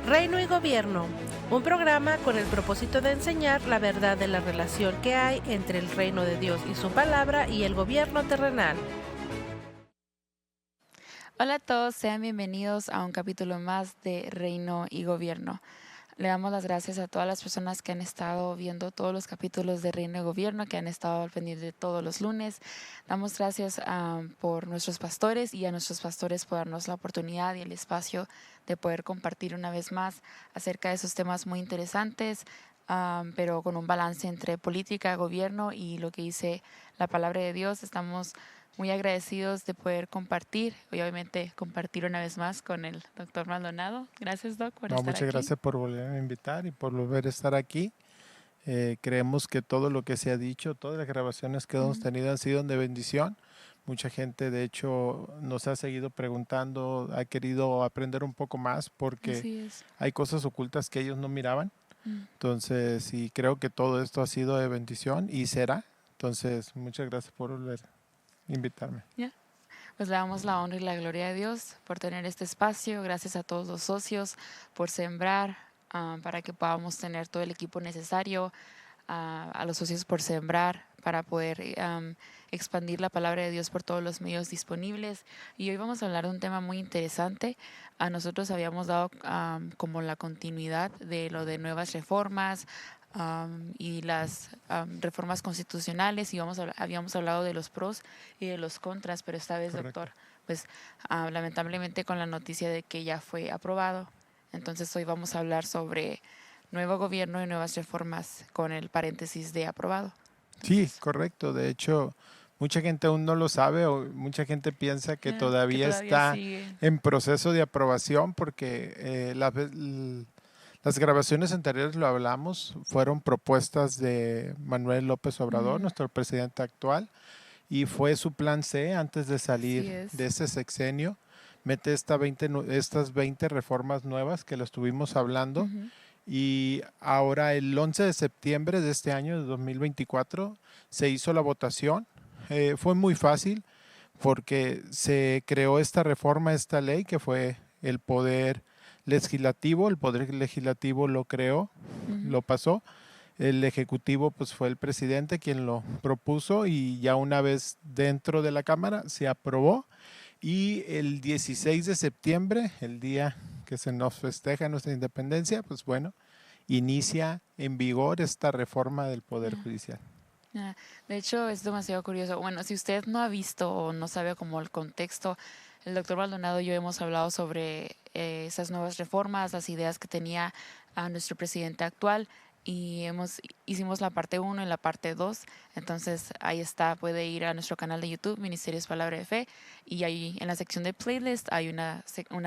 Reino y Gobierno, un programa con el propósito de enseñar la verdad de la relación que hay entre el reino de Dios y su palabra y el gobierno terrenal. Hola a todos, sean bienvenidos a un capítulo más de Reino y Gobierno. Le damos las gracias a todas las personas que han estado viendo todos los capítulos de Reino y Gobierno, que han estado al pendiente todos los lunes. Damos gracias por nuestros pastores y a nuestros pastores por darnos la oportunidad y el espacio de poder compartir una vez más acerca de esos temas muy interesantes, pero con un balance entre política, gobierno y lo que dice la palabra de Dios. Estamos muy agradecidos de poder compartir, y obviamente compartir una vez más con el doctor Maldonado. Gracias, Doc, por No, estar muchas aquí. gracias por volver a invitar y por volver a estar aquí. Creemos que todo lo que se ha dicho, todas las grabaciones que hemos tenido han sido de bendición. Mucha gente, de hecho, nos ha seguido preguntando, ha querido aprender un poco más porque Así es. hay cosas ocultas que ellos no miraban. Mm. Entonces, sí, creo que todo esto ha sido de bendición y será. Entonces, muchas gracias por volver a invitarme. Ya. Pues le damos la honra y la gloria a Dios por tener este espacio. Gracias a todos los socios por sembrar para que podamos tener todo el equipo necesario. A los socios por sembrar para poder expandir la palabra de Dios por todos los medios disponibles. Y hoy vamos a hablar de un tema muy interesante. A nosotros habíamos dado como la continuidad de lo de nuevas reformas y las reformas constitucionales, y habíamos hablado de los pros y de los contras, pero esta vez, Correcto. doctor, pues lamentablemente con la noticia de que ya fue aprobado. Entonces hoy vamos a hablar sobre nuevo gobierno y nuevas reformas con el paréntesis de aprobado. Sí, Entonces, correcto. De hecho, mucha gente aún no lo sabe o mucha gente piensa que que todavía todavía está sigue. en proceso de aprobación porque las grabaciones anteriores lo hablamos, fueron propuestas de Manuel López Obrador, nuestro presidente actual, y fue su plan C antes de Así salir es. de ese sexenio. Mete estas 20 reformas nuevas que lo estuvimos hablando. Y ahora el 11 de septiembre de este año, de 2024, se hizo la votación. Fue muy fácil porque se creó esta reforma, esta ley, que fue el poder legislativo. El poder legislativo lo creó, lo pasó. El ejecutivo pues fue el presidente quien lo propuso y ya una vez dentro de la Cámara se aprobó. Y el 16 de septiembre, el día que se nos festeja nuestra independencia, pues bueno, inicia en vigor esta reforma del Poder Judicial. De hecho, es demasiado curioso. Bueno, si usted no ha visto o no sabe como el contexto, el doctor Maldonado y yo hemos hablado sobre esas nuevas reformas, las ideas que tenía nuestro presidente actual, y hicimos la parte 1 y la parte 2. Entonces ahí está, puede ir a nuestro canal de YouTube, Ministerios Palabra de Fe, y ahí en la sección de playlist hay una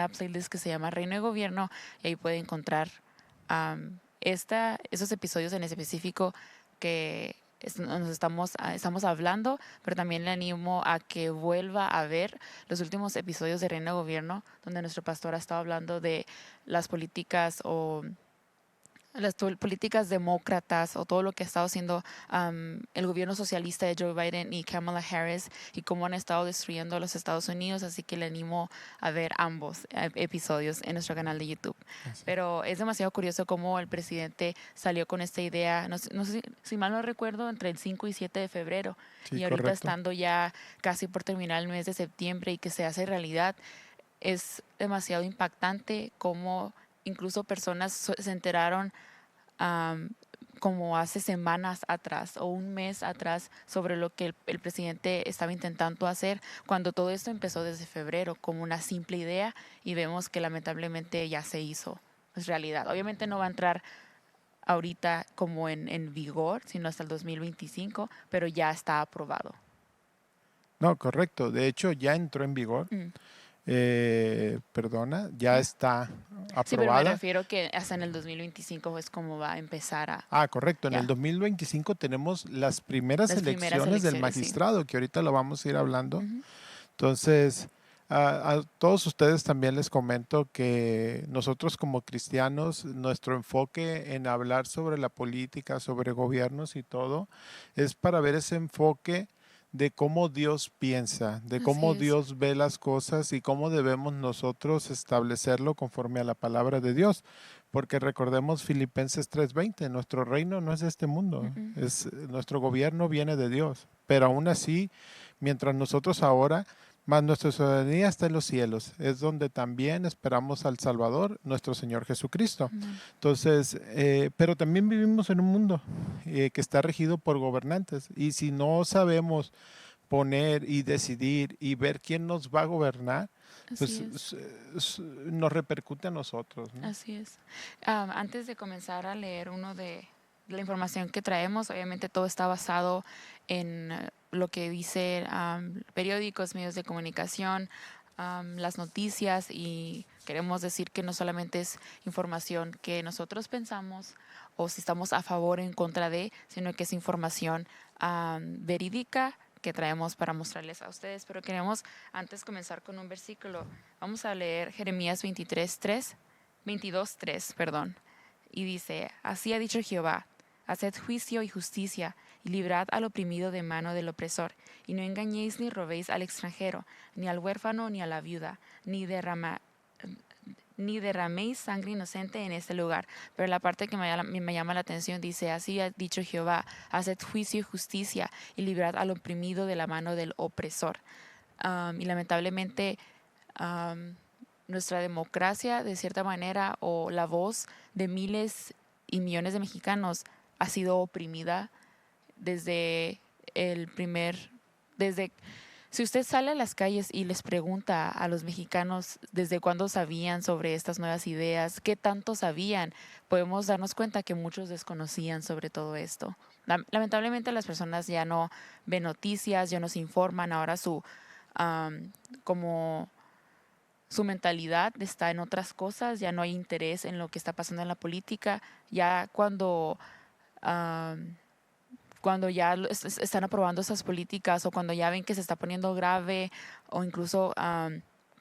playlist que se llama Reino de Gobierno, y ahí puede encontrar esos episodios en específico que estamos hablando, pero también le animo a que vuelva a ver los últimos episodios de Reino de Gobierno, donde nuestro pastor ha estado hablando de las políticas o las políticas demócratas o todo lo que ha estado haciendo el gobierno socialista de Joe Biden y Kamala Harris, y cómo han estado destruyendo a los Estados Unidos. Así que le animo a ver ambos episodios en nuestro canal de YouTube. Pero es demasiado curioso cómo el presidente salió con esta idea, no sé si mal no recuerdo, entre el 5 y 7 de febrero. Sí, Y ahorita correcto. estando ya casi por terminar el mes de septiembre y que se hace realidad, es demasiado impactante cómo incluso personas se enteraron como hace semanas atrás o un mes atrás sobre lo que el presidente estaba intentando hacer, cuando todo esto empezó desde febrero como una simple idea, y vemos que lamentablemente ya se hizo realidad. Obviamente no va a entrar ahorita como en vigor, sino hasta el 2025, pero ya está aprobado. No, correcto. De hecho, ya entró en vigor. Ya está Sí, pero me aprobada. refiero que hasta en el 2025 es como va a empezar a... Correcto. En el Ya, 2025 tenemos las primeras las primeras elecciones del elecciones, sí. magistrado, que ahorita lo vamos a ir hablando. Entonces, a todos ustedes también les comento que nosotros como cristianos, nuestro enfoque en hablar sobre la política, sobre gobiernos y todo, es para ver ese enfoque de cómo Dios piensa, de Así cómo es. Dios ve las cosas y cómo debemos nosotros establecerlo conforme a la palabra de Dios. Porque recordemos Filipenses 3:20, nuestro reino no es de este mundo, Mm-mm. nuestro gobierno viene de Dios. Pero aún así, mientras nosotros ahora, más nuestra ciudadanía está en los cielos, es donde también esperamos al Salvador, nuestro Señor Jesucristo. Amén. Entonces, pero también vivimos en un mundo que está regido por gobernantes. Y si no sabemos poner y decidir y ver quién nos va a gobernar, Así pues es. nos repercute a nosotros, ¿no? Así es. Antes de comenzar a leer uno de la información que traemos, obviamente todo está basado en lo que dice periódicos, medios de comunicación, las noticias, y queremos decir que no solamente es información que nosotros pensamos o si estamos a favor o en contra de, sino que es información verídica que traemos para mostrarles a ustedes. Pero queremos antes comenzar con un versículo. Vamos a leer Jeremías 22:3, perdón. Y dice: Así ha dicho Jehová: haced juicio y justicia, y librad al oprimido de mano del opresor, y no engañéis ni robéis al extranjero, ni al huérfano, ni a la viuda, ni derraméis sangre inocente en este lugar. Pero la parte que me llama la atención dice: Así ha dicho Jehová: haced juicio y justicia, y librad al oprimido de la mano del opresor. Y lamentablemente, nuestra democracia, de cierta manera, o la voz de miles y millones de mexicanos, ha sido oprimida desde el primer, desde, si usted sale a las calles y les pregunta a los mexicanos desde cuándo sabían sobre estas nuevas ideas, qué tanto sabían, podemos darnos cuenta que muchos desconocían sobre todo esto. Lamentablemente las personas ya no ven noticias, ya no se informan, ahora como su mentalidad está en otras cosas, ya no hay interés en lo que está pasando en la política. Ya cuando ya están aprobando esas políticas, o cuando ya ven que se está poniendo grave, o incluso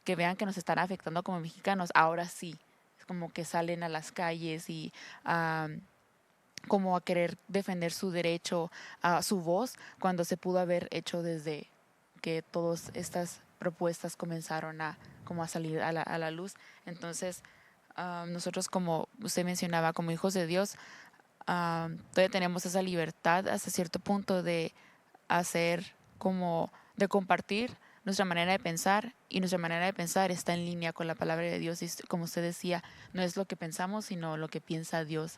que vean que nos están afectando como mexicanos, ahora sí, es como que salen a las calles y como a querer defender su derecho, a su voz, cuando se pudo haber hecho desde que todas estas propuestas comenzaron a salir a la luz. Entonces, nosotros, como usted mencionaba, como hijos de Dios, todavía tenemos esa libertad hasta cierto punto de hacer, de compartir nuestra manera de pensar, y nuestra manera de pensar está en línea con la palabra de Dios. Y como usted decía, no es lo que pensamos, sino lo que piensa Dios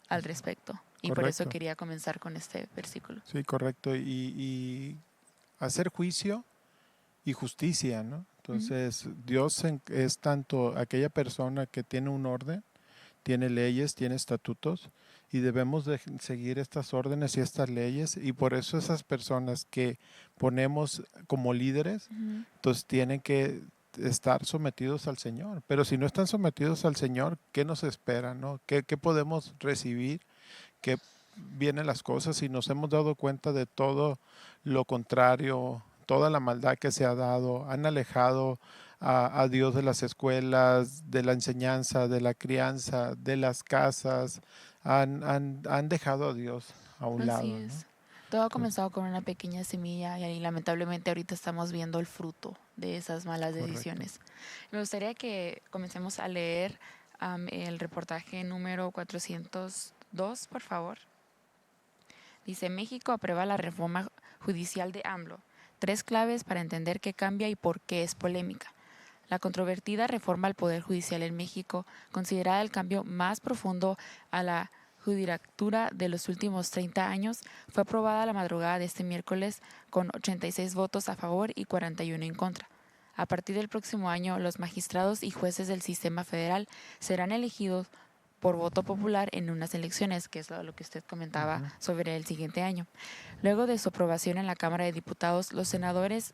al respecto. Y por eso Correcto. quería comenzar con este versículo. Sí, correcto. Y hacer juicio y justicia, ¿no? Ujú. Entonces, Dios es tanto aquella persona que tiene un orden, tiene leyes, tiene estatutos, y debemos de seguir estas órdenes y estas leyes, y por eso esas personas que ponemos como líderes, Ujú. entonces tienen que estar sometidos al Señor. Pero si no están sometidos al Señor, ¿qué nos espera, no? ¿Qué podemos recibir? ¿Qué vienen las cosas? Y nos hemos dado cuenta de todo lo contrario, toda la maldad que se ha dado, han alejado a Dios de las escuelas, de la enseñanza, de la crianza, de las casas, han dejado a Dios a un Así lado, ¿no? es. Todo ha Entonces, comenzado con una pequeña semilla, y ahí lamentablemente ahorita estamos viendo el fruto de esas malas correcto. decisiones. Me gustaría que comencemos a leer el reportaje número 402, por favor. Dice: México aprueba la reforma judicial de AMLO. 3 claves para entender qué cambia y por qué es polémica. La controvertida reforma al Poder Judicial en México, considerada el cambio más profundo a la judicatura de los últimos 30 años, fue aprobada la madrugada de este miércoles con 86 votos a favor y 41 en contra. A partir del próximo año, los magistrados y jueces del sistema federal serán elegidos por voto popular en unas elecciones, que es lo que usted comentaba Ujú. sobre el siguiente año. Luego de su aprobación en la Cámara de Diputados, los senadores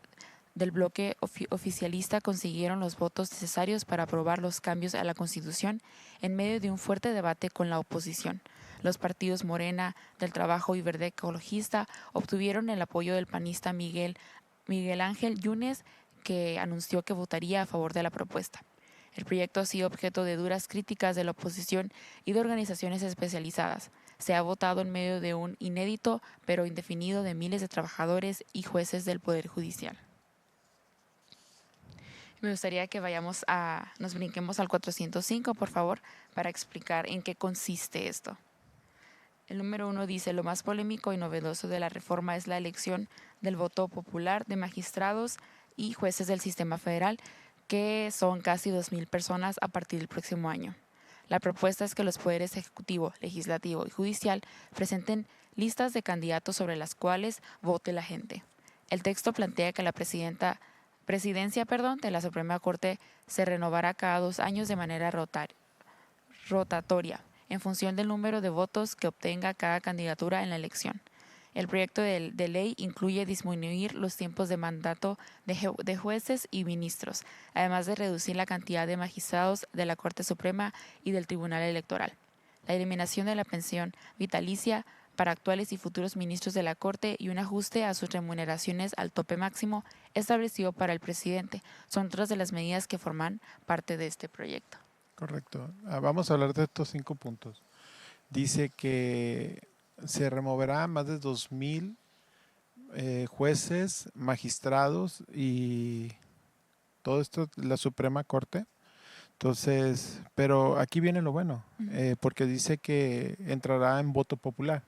del bloque oficialista consiguieron los votos necesarios para aprobar los cambios a la Constitución en medio de un fuerte debate con la oposición. Los partidos Morena, del Trabajo y Verde Ecologista obtuvieron el apoyo del panista Miguel Ángel Yunes, que anunció que votaría a favor de la propuesta. El proyecto ha sido objeto de duras críticas de la oposición y de organizaciones especializadas. se ha votado en medio de un inédito pero indefinido de miles de trabajadores y jueces del Poder Judicial. Me gustaría que nos brinquemos al 405, por favor, para explicar en qué consiste esto. El número 1 dice: lo más polémico y novedoso de la reforma es la elección del voto popular de magistrados y jueces del sistema federal, que son casi 2,000 personas a partir del próximo año. La propuesta es que los poderes ejecutivo, legislativo y judicial presenten listas de candidatos sobre las cuales vote la gente. El texto plantea que la presidencia de la Suprema Corte se renovará cada 2 años de manera rotatoria, en función del número de votos que obtenga cada candidatura en la elección. El proyecto de ley incluye disminuir los tiempos de mandato de jueces y ministros, además de reducir la cantidad de magistrados de la Corte Suprema y del Tribunal Electoral. La eliminación de la pensión vitalicia para actuales y futuros ministros de la Corte y un ajuste a sus remuneraciones al tope máximo establecido para el presidente son otras de las medidas que forman parte de este proyecto. Correcto. Vamos a hablar de estos 5 puntos. Dice que se removerá más de 2,000 jueces, magistrados y todo esto, la Suprema Corte. Entonces, pero aquí viene lo bueno, porque dice que entrará en voto popular.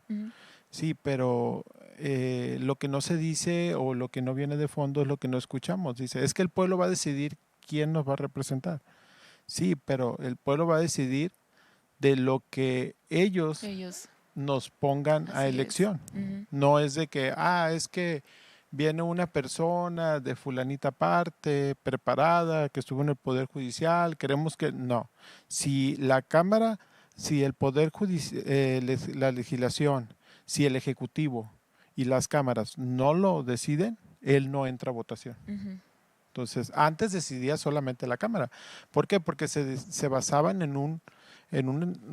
Sí, pero lo que no se dice o lo que no viene de fondo es lo que no escuchamos. Dice, es que el pueblo va a decidir quién nos va a representar. Sí, pero el pueblo va a decidir de lo que ellos nos pongan a elección. No es de que, es que viene una persona de fulanita parte, preparada, que estuvo en el Poder Judicial, queremos que… No. Si la Cámara, si el Poder Judicial, la legislación, si el Ejecutivo y las cámaras no lo deciden, él no entra a votación. Entonces, antes decidía solamente la Cámara. ¿Por qué? Porque se basaban en un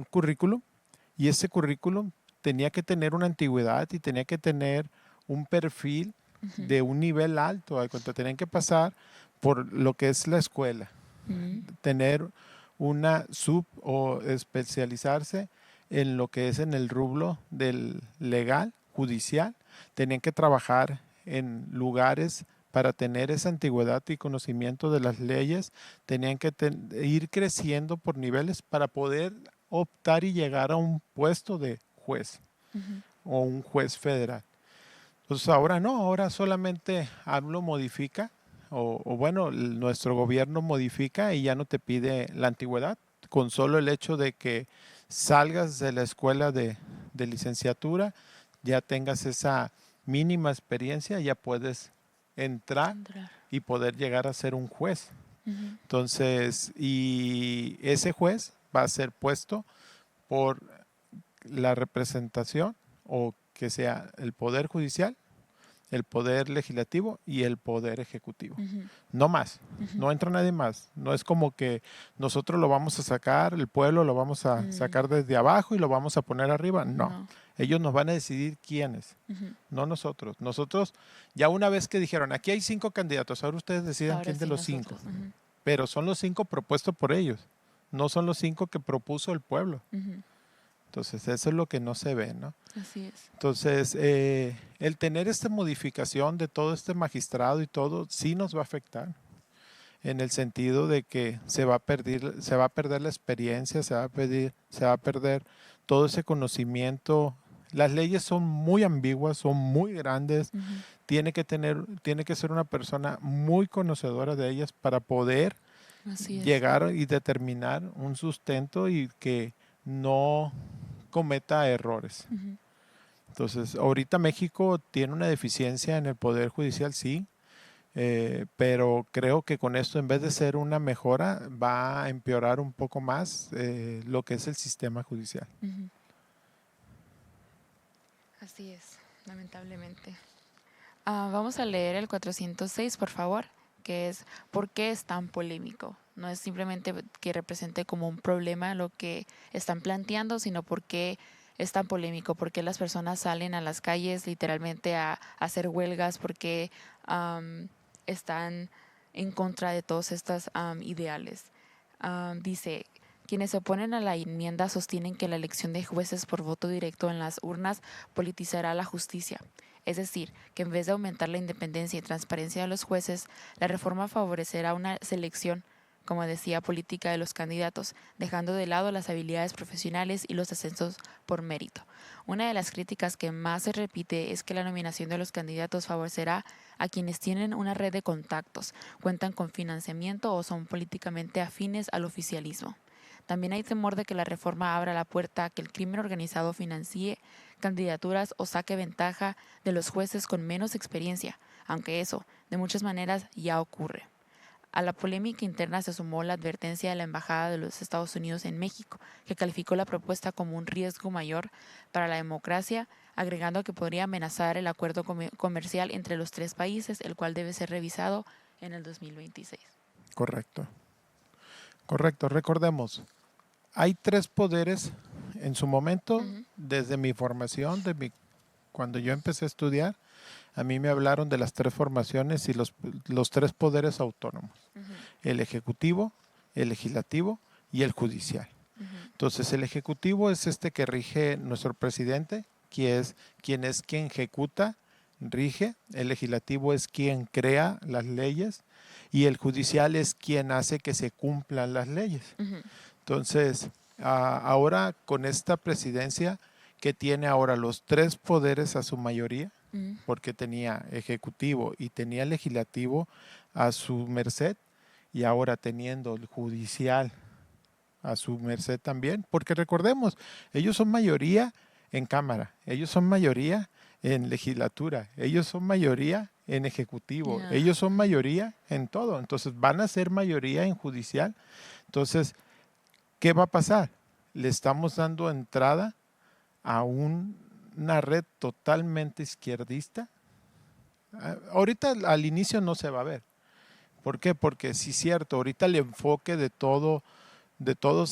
currículum, y ese currículum tenía que tener una antigüedad y tenía que tener un perfil de un nivel alto. Tenían que pasar por lo que es la escuela, tener una o especializarse en lo que es en el rubro del legal, judicial. Tenían que trabajar en lugares para tener esa antigüedad y conocimiento de las leyes. Tenían que ir creciendo por niveles para poder optar y llegar a un puesto de juez o un juez federal. Entonces ahora no, ahora solamente AMLO modifica, o bueno, nuestro gobierno modifica y ya no te pide la antigüedad. Con solo el hecho de que salgas de la escuela de licenciatura, ya tengas esa mínima experiencia, ya puedes entrar y poder llegar a ser un juez. Entonces, y ese juez va a ser puesto por la representación, o que sea el Poder Judicial, el Poder Legislativo y el Poder Ejecutivo. No más, no entra nadie más. No es como que nosotros lo vamos a sacar, el pueblo lo vamos a sacar desde abajo y lo vamos a poner arriba. No. Ellos nos van a decidir quiénes, no nosotros. Nosotros, ya una vez que dijeron, aquí hay 5 candidatos, ahora ustedes decidan quién de los 5. Pero son los 5 propuestos por ellos, no son los 5 que propuso el pueblo. Entonces, eso es lo que no se ve, ¿no? Así es. Entonces, el tener esta modificación de todo este magistrado y todo, sí nos va a afectar, en el sentido de que se va a perder la experiencia, se va a perder todo ese conocimiento. Las leyes son muy ambiguas, son muy grandes. Tiene que ser una persona muy conocedora de ellas para poder llegar y determinar un sustento y que no cometa errores. Entonces, ahorita México tiene una deficiencia en el Poder Judicial, sí, pero creo que con esto, en vez de ser una mejora, va a empeorar un poco más lo que es el sistema judicial. Así es, lamentablemente. Vamos a leer el 406, por favor, que es ¿por qué es tan polémico? No es simplemente que represente como un problema lo que están planteando, sino por qué es tan polémico, por qué las personas salen a las calles literalmente a hacer huelgas, por qué están en contra de todos estos ideales. Dice, Quienes se oponen a la enmienda sostienen que la elección de jueces por voto directo en las urnas politizará la justicia. Es decir, que en vez de aumentar la independencia y transparencia de los jueces, la reforma favorecerá una selección, como decía, política de los candidatos, dejando de lado las habilidades profesionales y los ascensos por mérito. Una de las críticas que más se repite es que la nominación de los candidatos favorecerá a quienes tienen una red de contactos, cuentan con financiamiento o son políticamente afines al oficialismo. También hay temor de que la reforma abra la puerta a que el crimen organizado financie candidaturas o saque ventaja de los jueces con menos experiencia, aunque eso, de muchas maneras, ya ocurre. A la polémica interna se sumó la advertencia de la Embajada de los Estados Unidos en México, que calificó la propuesta como un riesgo mayor para la democracia, agregando que podría amenazar el acuerdo comercial entre los tres países, el cual debe ser revisado en el 2026. Correcto. Recordemos, hay tres poderes en su momento, desde mi formación, cuando yo empecé a estudiar, a mí me hablaron de las tres formaciones y los tres poderes autónomos, el ejecutivo, el legislativo y el judicial. Entonces, el ejecutivo es este que rige nuestro presidente, quien ejecuta, rige, el legislativo es quien crea las leyes y el judicial es quien hace que se cumplan las leyes. Entonces, ahora con esta presidencia que tiene ahora los tres poderes a su mayoría, porque tenía ejecutivo y tenía legislativo a su merced, y ahora teniendo el judicial a su merced también, porque recordemos, ellos son mayoría en Cámara, ellos son mayoría en legislatura, ellos son mayoría en ejecutivo, ellos son mayoría en todo, entonces van a ser mayoría en judicial. Entonces, ¿qué va a pasar? Le estamos dando entrada a una red totalmente izquierdista. Ahorita al inicio no se va a ver. ¿Por qué? Porque sí es cierto, ahorita el enfoque de todos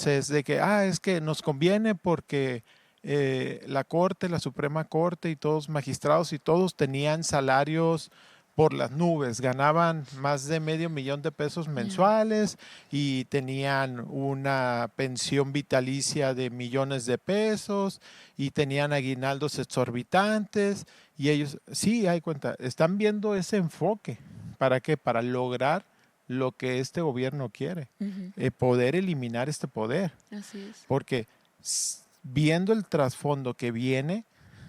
es de que, es que nos conviene porque la Corte, la Suprema Corte y todos magistrados y todos tenían salarios por las nubes, ganaban más de $500,000 mensuales y tenían una pensión vitalicia de millones de pesos y tenían aguinaldos exorbitantes y ellos, sí, hay cuenta, están viendo ese enfoque. ¿Para qué? Para lograr lo que este gobierno quiere, poder eliminar este poder. Así es. Porque viendo el trasfondo que viene,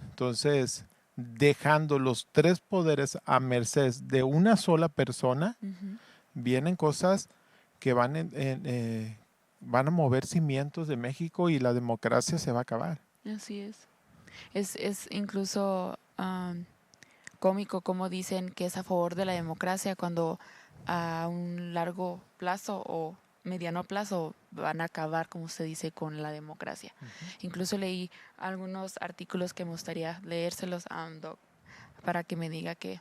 entonces dejando los tres poderes a merced de una sola persona, vienen cosas que van a mover cimientos de México y la democracia se va a acabar. Así es. Es incluso cómico como dicen que es a favor de la democracia cuando a un largo plazo o mediano plazo van a acabar, como usted dice, con la democracia. Incluso leí algunos artículos que me gustaría leérselos a Doc para que me diga qué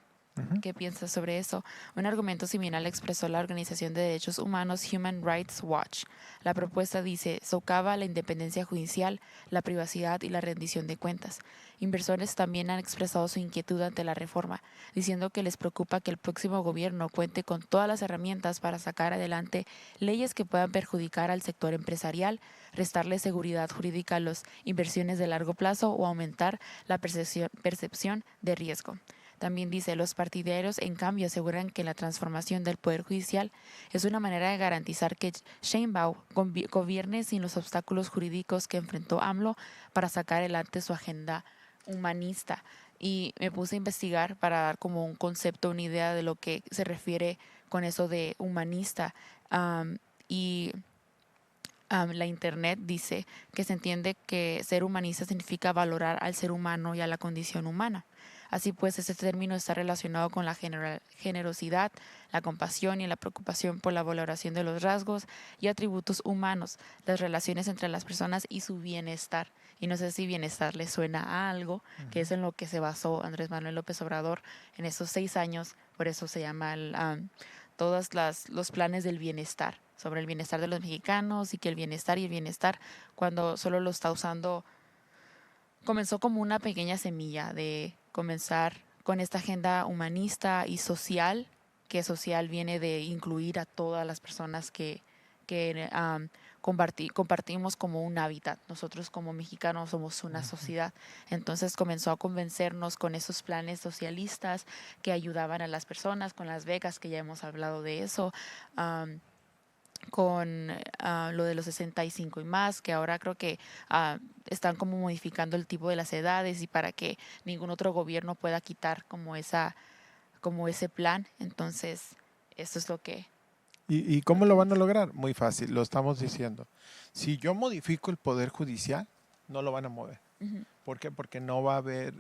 piensa sobre eso. Un argumento similar expresó la organización de derechos humanos Human Rights Watch. La propuesta dice, socava la independencia judicial, la privacidad y la rendición de cuentas. Inversores también han expresado su inquietud ante la reforma, diciendo que les preocupa que el próximo gobierno cuente con todas las herramientas para sacar adelante leyes que puedan perjudicar al sector empresarial, restarle seguridad jurídica a las inversiones de largo plazo o aumentar la percepción de riesgo. También dice, los partidarios, en cambio, aseguran que la transformación del Poder Judicial es una manera de garantizar que Sheinbaum gobierne sin los obstáculos jurídicos que enfrentó AMLO para sacar adelante su agenda humanista. Y me puse a investigar para dar como un concepto, una idea de lo que se refiere con eso de humanista. La internet dice que se entiende que ser humanista significa valorar al ser humano y a la condición humana. Así pues, este término está relacionado con la generosidad, la compasión y la preocupación por la valoración de los rasgos y atributos humanos, las relaciones entre las personas y su bienestar. Y no sé si bienestar le suena a algo, que es en lo que se basó Andrés Manuel López Obrador en esos 6 años, por eso se llama todos los planes del bienestar, sobre el bienestar de los mexicanos y que el bienestar, cuando solo lo está usando, comenzó como una pequeña semilla de comenzar con esta agenda humanista y social, que social viene de incluir a todas las personas que que compartimos como un hábitat. Nosotros como mexicanos somos una sociedad. Entonces comenzó a convencernos con esos planes socialistas que ayudaban a las personas, con las becas, que ya hemos hablado de eso, con lo de los 65 y más, que ahora creo que están como modificando el tipo de las edades y para que ningún otro gobierno pueda quitar como ese plan. Entonces, eso es lo que... ¿Y cómo lo van a lograr? Muy fácil, lo estamos diciendo. Si yo modifico el poder judicial, no lo van a mover. Ujú. ¿Por qué? Porque no va a haber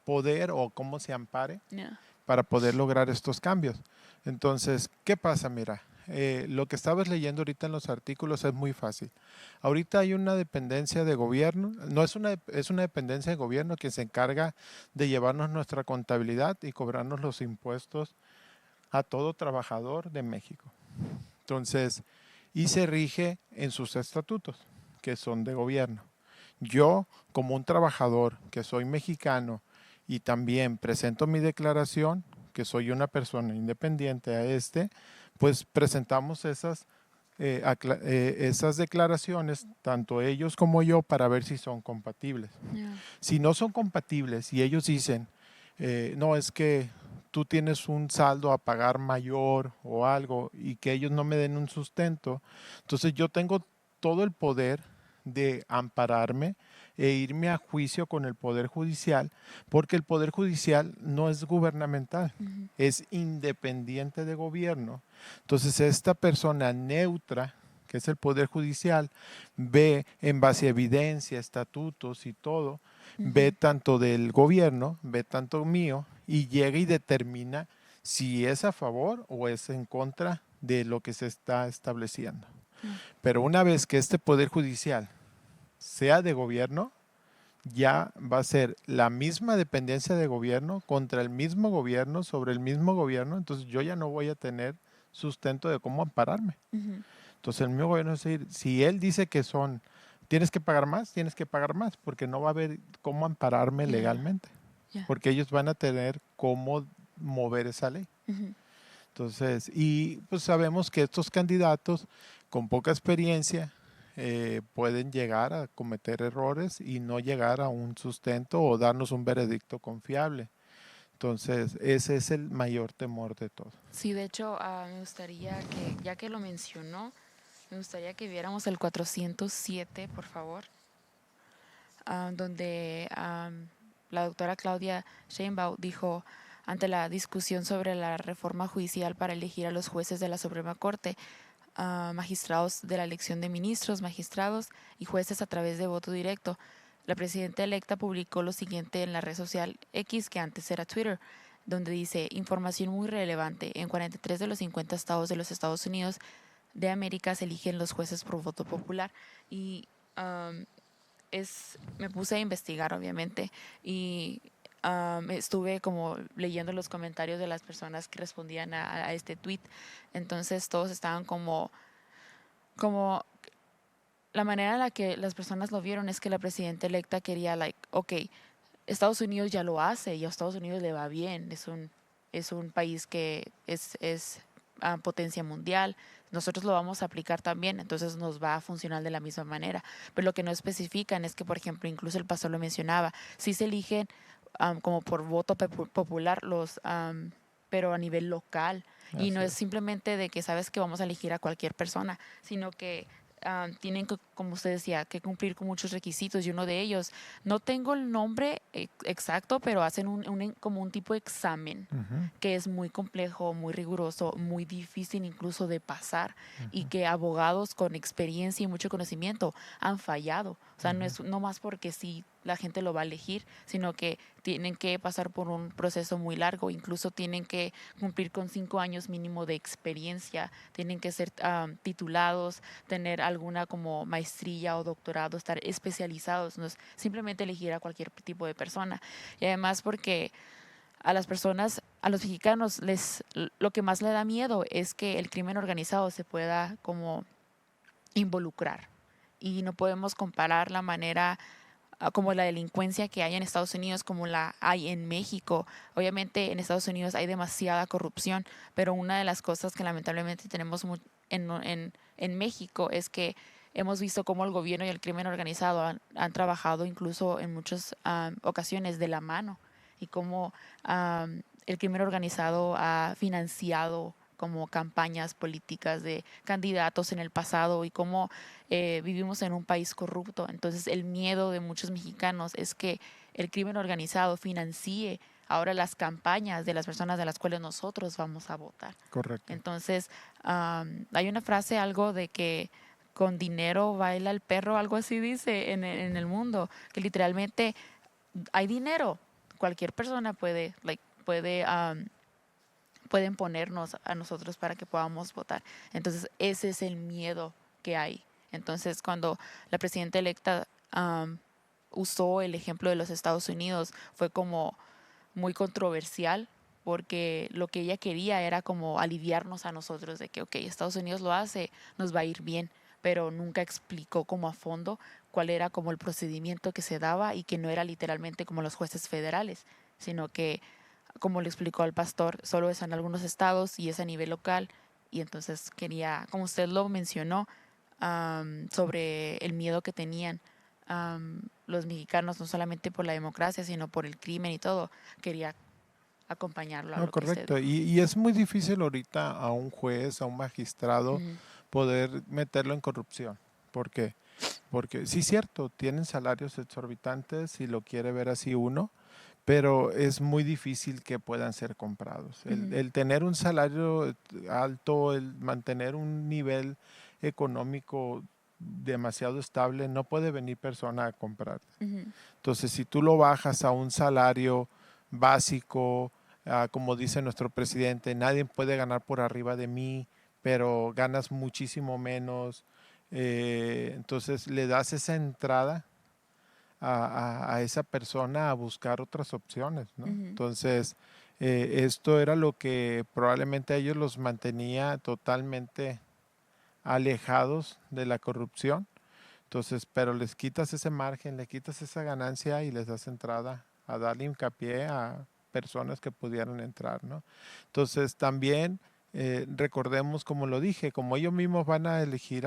poder o cómo se ampare Yeah. para poder lograr estos cambios. Entonces, ¿qué pasa? Mira, lo que estabas leyendo ahorita en los artículos es muy fácil. Ahorita hay una dependencia de gobierno, no es es una dependencia de gobierno que se encarga de llevarnos nuestra contabilidad y cobrarnos los impuestos a todo trabajador de México. Entonces, y se rige en sus estatutos, que son de gobierno. Yo, como un trabajador que soy mexicano y también presento mi declaración, que soy una persona independiente pues presentamos esas declaraciones, tanto ellos como yo, para ver si son compatibles. Yeah. Si no son compatibles y ellos dicen, no, es que tú tienes un saldo a pagar mayor o algo y que ellos no me den un sustento, entonces yo tengo todo el poder de ampararme e irme a juicio con el Poder Judicial, porque el Poder Judicial no es gubernamental, Ujú. es independiente de gobierno. Entonces esta persona neutra, que es el Poder Judicial, ve en base a evidencia, estatutos y todo, ve tanto del gobierno, ve tanto mío, y llega y determina si es a favor o es en contra de lo que se está estableciendo. Pero una vez que este Poder Judicial sea de gobierno, ya va a ser la misma dependencia de gobierno contra el mismo gobierno sobre el mismo gobierno, entonces yo ya no voy a tener sustento de cómo ampararme. Ujú. Entonces el mismo gobierno es decir, si él dice que tienes que pagar más, porque no va a haber cómo ampararme Yeah. legalmente, Yeah. porque ellos van a tener cómo mover esa ley. Ujú. Entonces, y pues sabemos que estos candidatos con poca experiencia pueden llegar a cometer errores y no llegar a un sustento o darnos un veredicto confiable. Entonces, ese es el mayor temor de todo. Sí, de hecho, me gustaría que, ya que lo mencionó, me gustaría que viéramos el 407, por favor, donde la doctora Claudia Sheinbaum dijo, ante la discusión sobre la reforma judicial para elegir a los jueces de la Suprema Corte, magistrados de la elección de ministros, magistrados y jueces a través de voto directo, la presidenta electa publicó lo siguiente en la red social X, que antes era Twitter, donde dice: información muy relevante, en 43 de los 50 estados de los Estados Unidos de América se eligen los jueces por voto popular. Y me puse a investigar, obviamente, y estuve como leyendo los comentarios de las personas que respondían a este tweet. Entonces todos estaban como la manera en la que las personas lo vieron es que la presidenta electa quería, ok, Estados Unidos ya lo hace y a Estados Unidos le va bien, es un país que es potencia mundial, nosotros lo vamos a aplicar también, entonces nos va a funcionar de la misma manera. Pero lo que no especifican es que, por ejemplo, incluso el pastor lo mencionaba, si se eligen como por voto popular pero a nivel local. Y Así no es es. simplemente de que sabes que vamos a elegir a cualquier persona, sino que tienen que, como usted decía, que cumplir con muchos requisitos, y uno de ellos, no tengo el nombre exacto, pero hacen como un tipo de examen Ujú, que es muy complejo, muy riguroso, muy difícil incluso de pasar, y ujú, que abogados con experiencia y mucho conocimiento han fallado. O sea, ujú. no más porque sí la gente lo va a elegir, sino que tienen que pasar por un proceso muy largo, incluso tienen que cumplir con 5 años mínimo de experiencia, tienen que ser titulados, tener alguna como maestría o doctorado, estar especializados, no es simplemente elegir a cualquier tipo de persona. Y además porque a las personas, a los mexicanos, lo que más le da miedo es que el crimen organizado se pueda como involucrar. Y no podemos comparar la manera como la delincuencia que hay en Estados Unidos como la hay en México. Obviamente en Estados Unidos hay demasiada corrupción, pero una de las cosas que lamentablemente tenemos en en México es que hemos visto cómo el gobierno y el crimen organizado han trabajado incluso en muchas ocasiones de la mano y cómo el crimen organizado ha financiado como campañas políticas de candidatos en el pasado y cómo vivimos en un país corrupto. Entonces el miedo de muchos mexicanos es que el crimen organizado financie ahora las campañas de las personas de las cuales nosotros vamos a votar. Correcto. Entonces hay una frase, algo de que con dinero baila el perro, algo así dice en el mundo, que literalmente hay dinero. Cualquier persona pueden ponernos a nosotros para que podamos votar. Entonces, ese es el miedo que hay. Entonces, cuando la presidenta electa usó el ejemplo de los Estados Unidos, fue como muy controversial, porque lo que ella quería era como aliviarnos a nosotros de que, ok, Estados Unidos lo hace, nos va a ir bien, pero nunca explicó como a fondo cuál era como el procedimiento que se daba y que no era literalmente como los jueces federales, sino que, como le explicó al pastor, solo es en algunos estados y es a nivel local. Y entonces quería, como usted lo mencionó, sobre el miedo que tenían los mexicanos, no solamente por la democracia, sino por el crimen y todo, quería acompañarlo a No, lo que usted correcto. dijo. Y es muy difícil ahorita a un juez, a un magistrado, Ujú, poder meterlo en corrupción. ¿Por qué? Porque sí, cierto, tienen salarios exorbitantes, si lo quiere ver así uno, pero es muy difícil que puedan ser comprados. ujú, El tener un salario alto, el mantener un nivel económico demasiado estable, no puede venir persona a comprar. ujú, Entonces, si tú lo bajas a un salario básico, como dice nuestro presidente, nadie puede ganar por arriba de mí, pero ganas muchísimo menos, entonces le das esa entrada a esa persona a buscar otras opciones, ¿no? ujú, Entonces, esto era lo que probablemente a ellos los mantenía totalmente alejados de la corrupción. Entonces, pero les quitas ese margen, le quitas esa ganancia y les das entrada a darle hincapié a personas que pudieran entrar, ¿no? Entonces, también recordemos, como lo dije, como ellos mismos van a elegir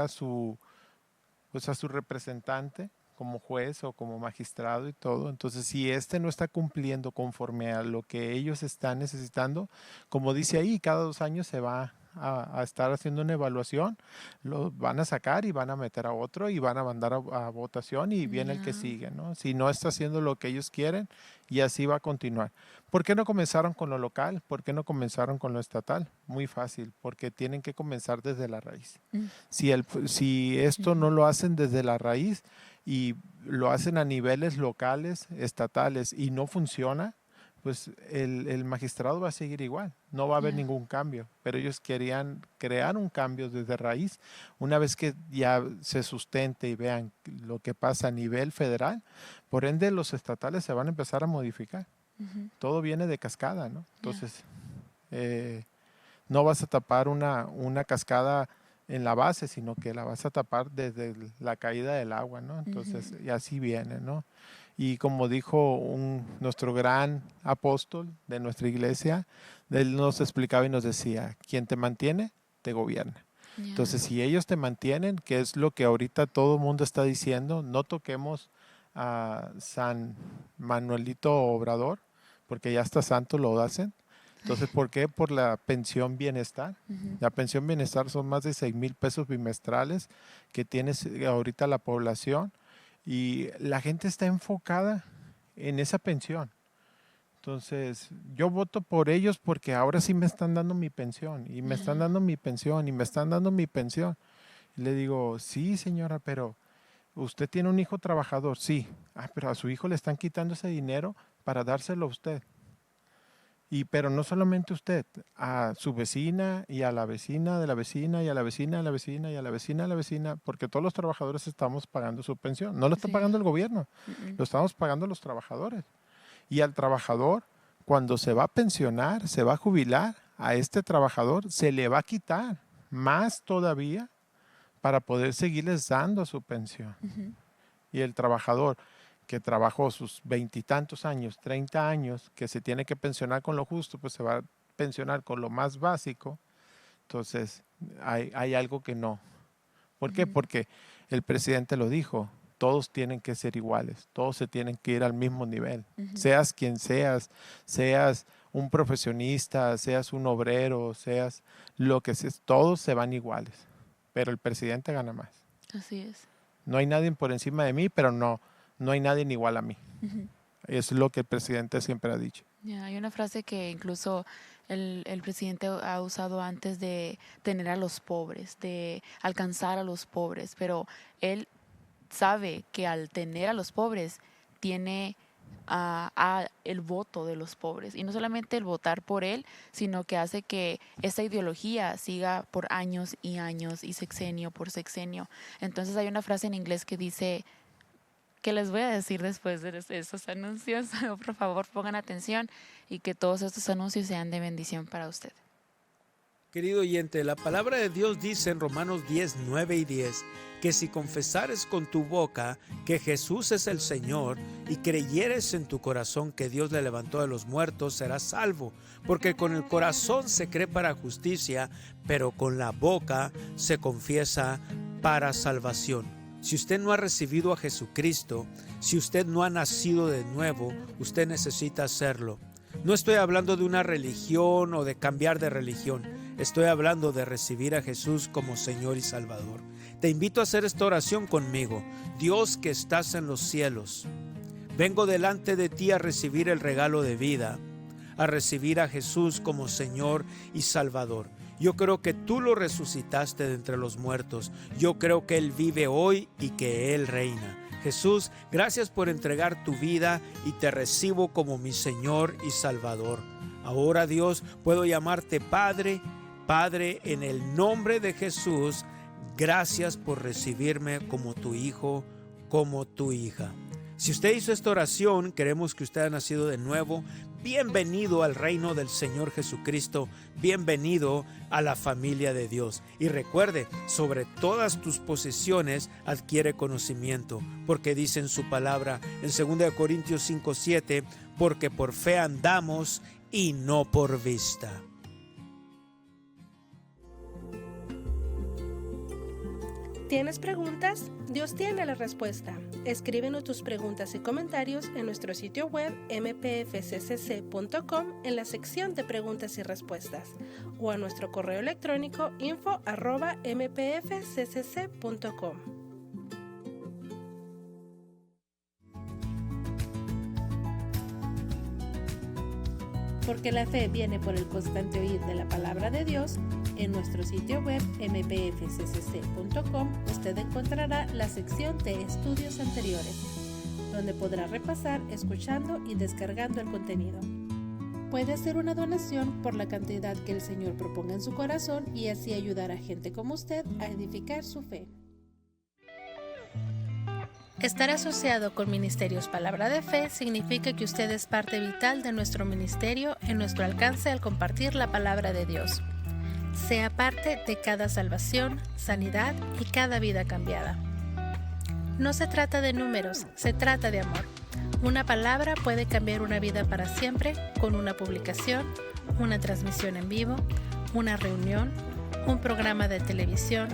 pues a su representante como juez o como magistrado y todo. Entonces, si este no está cumpliendo conforme a lo que ellos están necesitando, como dice ahí, cada 2 años se va a estar haciendo una evaluación, lo van a sacar y van a meter a otro y van a mandar a votación y viene el que ya, sigue, ¿no? Si no está haciendo lo que ellos quieren y así va a continuar. ¿Por qué no comenzaron con lo local? ¿Por qué no comenzaron con lo estatal? Muy fácil, porque tienen que comenzar desde la raíz. mm, Si esto ujú, no lo hacen desde la raíz y lo hacen a niveles locales, estatales y no funciona, pues el magistrado va a seguir igual, no va a haber ya, ningún cambio, pero ellos querían crear un cambio desde raíz. Una vez que ya se sustente y vean lo que pasa a nivel federal, por ende los estatales se van a empezar a modificar. ujú, Todo viene de cascada, ¿no? ya, Entonces, eh, no vas a tapar una cascada en la base, sino que la vas a tapar desde la caída del agua, ¿no? Entonces, ujú, y así viene, ¿no? Y como dijo nuestro gran apóstol de nuestra iglesia, él nos explicaba y nos decía, quien te mantiene, te gobierna. ya, Entonces, si ellos te mantienen, que es lo que ahorita todo el mundo está diciendo, no toquemos a San Manuelito Obrador, porque ya hasta santo lo hacen. Entonces, ¿por qué? Por la pensión bienestar. ujú, La pensión bienestar son más de 6,000 pesos bimestrales que tiene ahorita la población y la gente está enfocada en esa pensión. Entonces, yo voto por ellos porque ahora sí me están dando mi pensión y me están ya, dando mi pensión y me están dando mi pensión. Y le digo, sí, señora, pero usted tiene un hijo trabajador, sí. Ah, pero a su hijo le están quitando ese dinero para dárselo a usted. Y pero no solamente usted, a su vecina y a la vecina de la vecina y a la vecina de la vecina y a la vecina de la vecina, porque todos los trabajadores estamos pagando su pensión. No lo está sí, pagando el gobierno, mm, lo estamos pagando los trabajadores. Y al trabajador, cuando se va a pensionar, se va a jubilar, a este trabajador se le va a quitar más todavía para poder seguirles dando su pensión. ujú, Y el trabajador que trabajó sus 20 y tantos años, 30 años, que se tiene que pensionar con lo justo, pues se va a pensionar con lo más básico. Entonces, hay algo que no. ¿Por qué? Porque el presidente lo dijo, todos tienen que ser iguales, todos se tienen que ir al mismo nivel. Seas quien seas, seas un profesionista, seas un obrero, seas lo que seas, todos se van iguales, pero el presidente gana más. Así es. No hay nadie por encima de mí, pero no hay nadie igual a mí. Es lo que el presidente siempre ha dicho. Hay una frase que incluso el presidente ha usado antes de tener a los pobres, de alcanzar a los pobres, pero él sabe que al tener a los pobres tiene el voto de los pobres, y no solamente el votar por él, sino que hace que esta ideología siga por años y años y sexenio por sexenio. Entonces hay una frase en inglés que dice, que les voy a decir después de estos anuncios. Por favor, pongan atención y que todos estos anuncios sean de bendición para usted. Querido oyente, la palabra de Dios dice en Romanos 10, 9 y 10, que si confesares con tu boca que Jesús es el Señor y creyeres en tu corazón que Dios le levantó de los muertos, serás salvo. Porque con el corazón se cree para justicia, pero con la boca se confiesa para salvación. Si usted no ha recibido a Jesucristo, si usted no ha nacido de nuevo, usted necesita hacerlo. No estoy hablando de una religión o de cambiar de religión. Estoy hablando de recibir a Jesús como Señor y Salvador. Te invito a hacer esta oración conmigo. Dios que estás en los cielos, vengo delante de ti a recibir el regalo de vida, a recibir a Jesús como Señor y Salvador. Yo creo que tú lo resucitaste de entre los muertos. Yo creo que Él vive hoy y que Él reina. Jesús, gracias por entregar tu vida y te recibo como mi Señor y Salvador. Ahora, Dios, puedo llamarte Padre. Padre, en el nombre de Jesús, gracias por recibirme como tu hijo, como tu hija. Si usted hizo esta oración, queremos que usted haya nacido de nuevo. Bienvenido al reino del Señor Jesucristo. Bienvenido a la familia de Dios. Y recuerde, sobre todas tus posesiones adquiere conocimiento, porque dice en su palabra en 2 Corintios 5:7, porque por fe andamos y no por vista. ¿Tienes preguntas? Dios tiene la respuesta. Escríbenos tus preguntas y comentarios en nuestro sitio web mpfccc.com en la sección de preguntas y respuestas o a nuestro correo electrónico info@mpfccc.com. Porque la fe viene por el constante oír de la palabra de Dios. En nuestro sitio web mpfccc.com usted encontrará la sección de estudios anteriores, donde podrá repasar, escuchando y descargando el contenido. Puede hacer una donación por la cantidad que el Señor proponga en su corazón y así ayudar a gente como usted a edificar su fe. Estar asociado con Ministerios Palabra de Fe significa que usted es parte vital de nuestro ministerio en nuestro alcance al compartir la palabra de Dios. Sea parte de cada salvación, sanidad y cada vida cambiada. No se trata de números, se trata de amor. Una palabra puede cambiar una vida para siempre con una publicación, una transmisión en vivo, una reunión, un programa de televisión,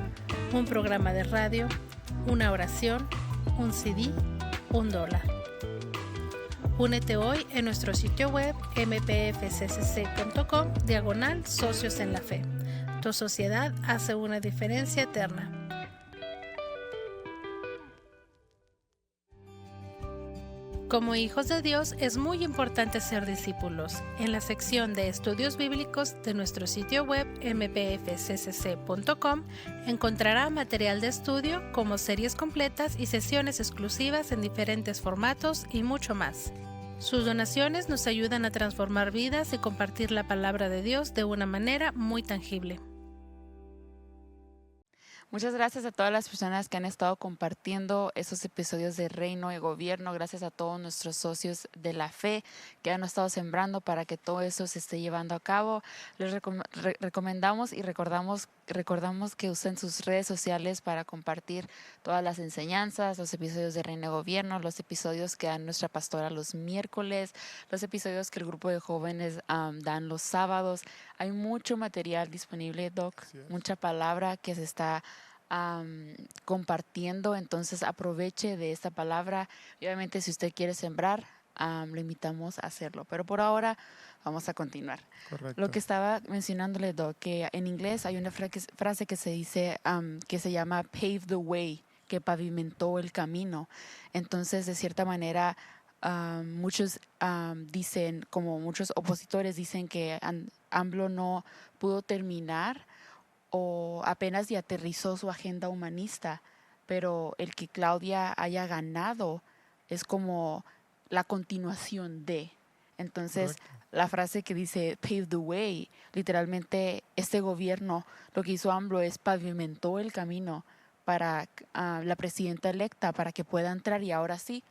un programa de radio, una oración, un CD, $1. Únete hoy en nuestro sitio web mpfccc.com/socios en la fe. Tu sociedad hace una diferencia eterna. Como hijos de Dios es muy importante ser discípulos. En la sección de estudios bíblicos de nuestro sitio web mpfccc.com encontrará material de estudio como series completas y sesiones exclusivas en diferentes formatos y mucho más. Sus donaciones nos ayudan a transformar vidas y compartir la palabra de Dios de una manera muy tangible. Muchas gracias a todas las personas que han estado compartiendo esos episodios de Reino y Gobierno. Gracias a todos nuestros socios de la fe que han estado sembrando para que todo eso se esté llevando a cabo. Les recomendamos y recordamos que usen sus redes sociales para compartir todas las enseñanzas, los episodios de Reino y Gobierno, los episodios que dan nuestra pastora los miércoles, los episodios que el grupo de jóvenes dan los sábados. Hay mucho material disponible, Doc, mucha palabra que se está compartiendo, entonces aproveche de esta palabra. Y obviamente si usted quiere sembrar, lo invitamos a hacerlo. Pero por ahora vamos a continuar. Correcto. Lo que estaba mencionándole, Doc, que en inglés hay una frase que se dice, que se llama pave the way, que pavimentó el camino. Entonces, de cierta manera, muchos dicen, como muchos opositores dicen que AMLO no pudo terminar o apenas ya aterrizó su agenda humanista, pero el que Claudia haya ganado es como la continuación de. Entonces, Correcto. la frase que dice pave the way, literalmente este gobierno, lo que hizo AMLO es pavimentó el camino para la presidenta electa, para que pueda entrar y ahora sí,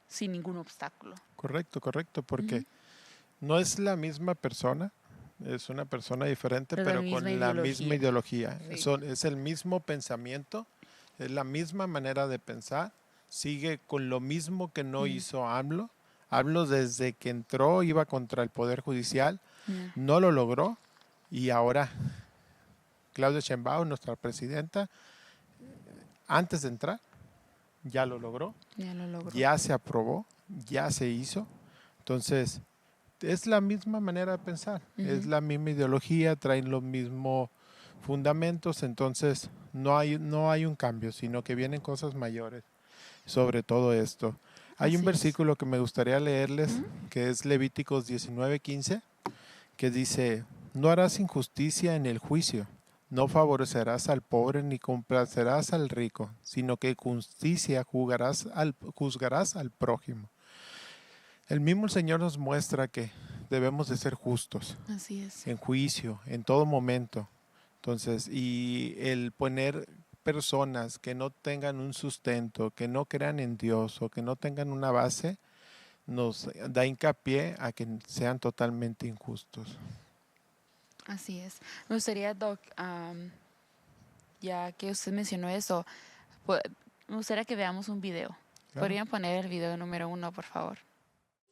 sin ningún obstáculo. Correcto, porque no es la misma persona, es una persona diferente, pero con la misma ideología. Sí. Es el mismo pensamiento, es la misma manera de pensar, sigue con lo mismo que no hizo AMLO. AMLO desde que entró iba contra el Poder Judicial, no lo logró, y ahora Claudia Sheinbaum, nuestra presidenta, antes de entrar, ya lo logró, ya se aprobó, ya se hizo. Entonces, es la misma manera de pensar, es la misma ideología, traen los mismos fundamentos, entonces no hay un cambio, sino que vienen cosas mayores sobre todo esto. Hay un versículo que me gustaría leerles, que es Levíticos 19:15, que dice, no harás injusticia en el juicio, no favorecerás al pobre ni complacerás al rico, sino que justicia juzgarás al prójimo. El mismo Señor nos muestra que debemos de ser justos. Así es. En juicio, en todo momento. Entonces, y el poner personas que no tengan un sustento, que no crean en Dios o que no tengan una base, nos da hincapié a que sean totalmente injustos. Así es. Me gustaría, Doc, ya que usted mencionó eso, me gustaría que veamos un video. Claro. ¿Podrían poner el video número 1, por favor?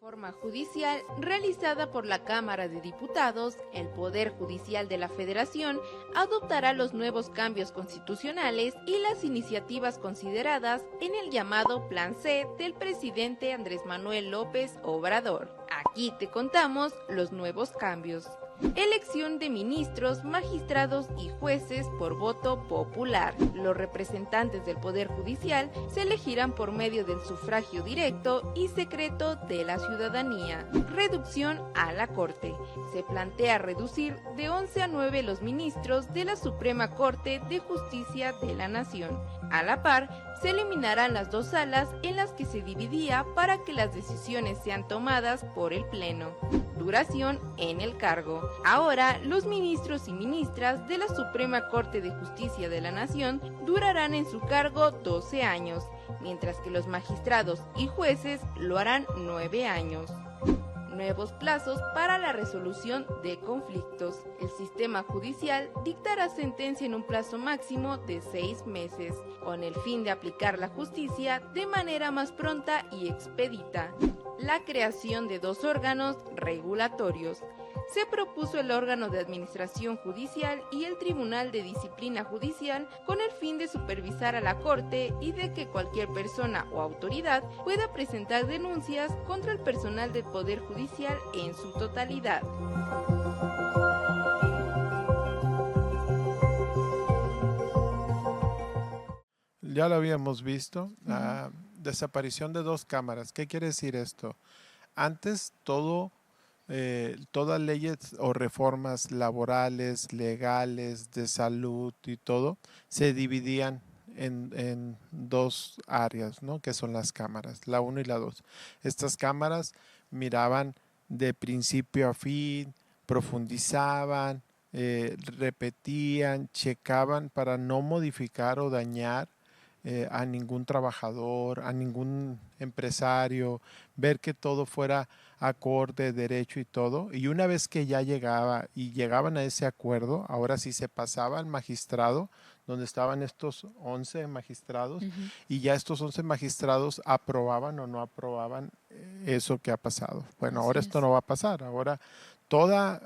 Reforma judicial realizada por la Cámara de Diputados, el Poder Judicial de la Federación adoptará los nuevos cambios constitucionales y las iniciativas consideradas en el llamado Plan C del presidente Andrés Manuel López Obrador. Aquí te contamos los nuevos cambios. Elección de ministros, magistrados y jueces por voto popular. Los representantes del Poder Judicial se elegirán por medio del sufragio directo y secreto de la ciudadanía. Reducción a la Corte. Se plantea reducir de 11 a 9 los ministros de la Suprema Corte de Justicia de la Nación. A la par, se eliminarán las 2 salas en las que se dividía para que las decisiones sean tomadas por el Pleno. Duración en el cargo. Ahora, los ministros y ministras de la Suprema Corte de Justicia de la Nación durarán en su cargo 12 años, mientras que los magistrados y jueces lo harán 9 años. Nuevos plazos para la resolución de conflictos. El sistema judicial dictará sentencia en un plazo máximo de 6 meses, con el fin de aplicar la justicia de manera más pronta y expedita. La creación de 2 órganos regulatorios. Se propuso el órgano de administración judicial y el Tribunal de Disciplina Judicial con el fin de supervisar a la Corte y de que cualquier persona o autoridad pueda presentar denuncias contra el personal del Poder Judicial en su totalidad. Ya lo habíamos visto, desaparición de 2 cámaras. ¿Qué quiere decir esto? Antes todas leyes o reformas laborales, legales, de salud y todo, se dividían en 2 áreas, ¿no? Que son las cámaras, la 1 y la 2. Estas cámaras miraban de principio a fin, profundizaban, repetían, checaban para no modificar o dañar a ningún trabajador, a ningún empresario, ver que todo fuera acorde, derecho y todo. Y una vez que ya llegaban a ese acuerdo, ahora sí se pasaba al magistrado, donde estaban estos 11 magistrados, y ya estos 11 magistrados aprobaban o no aprobaban eso que ha pasado. Bueno, ahora esto no va a pasar. Ahora toda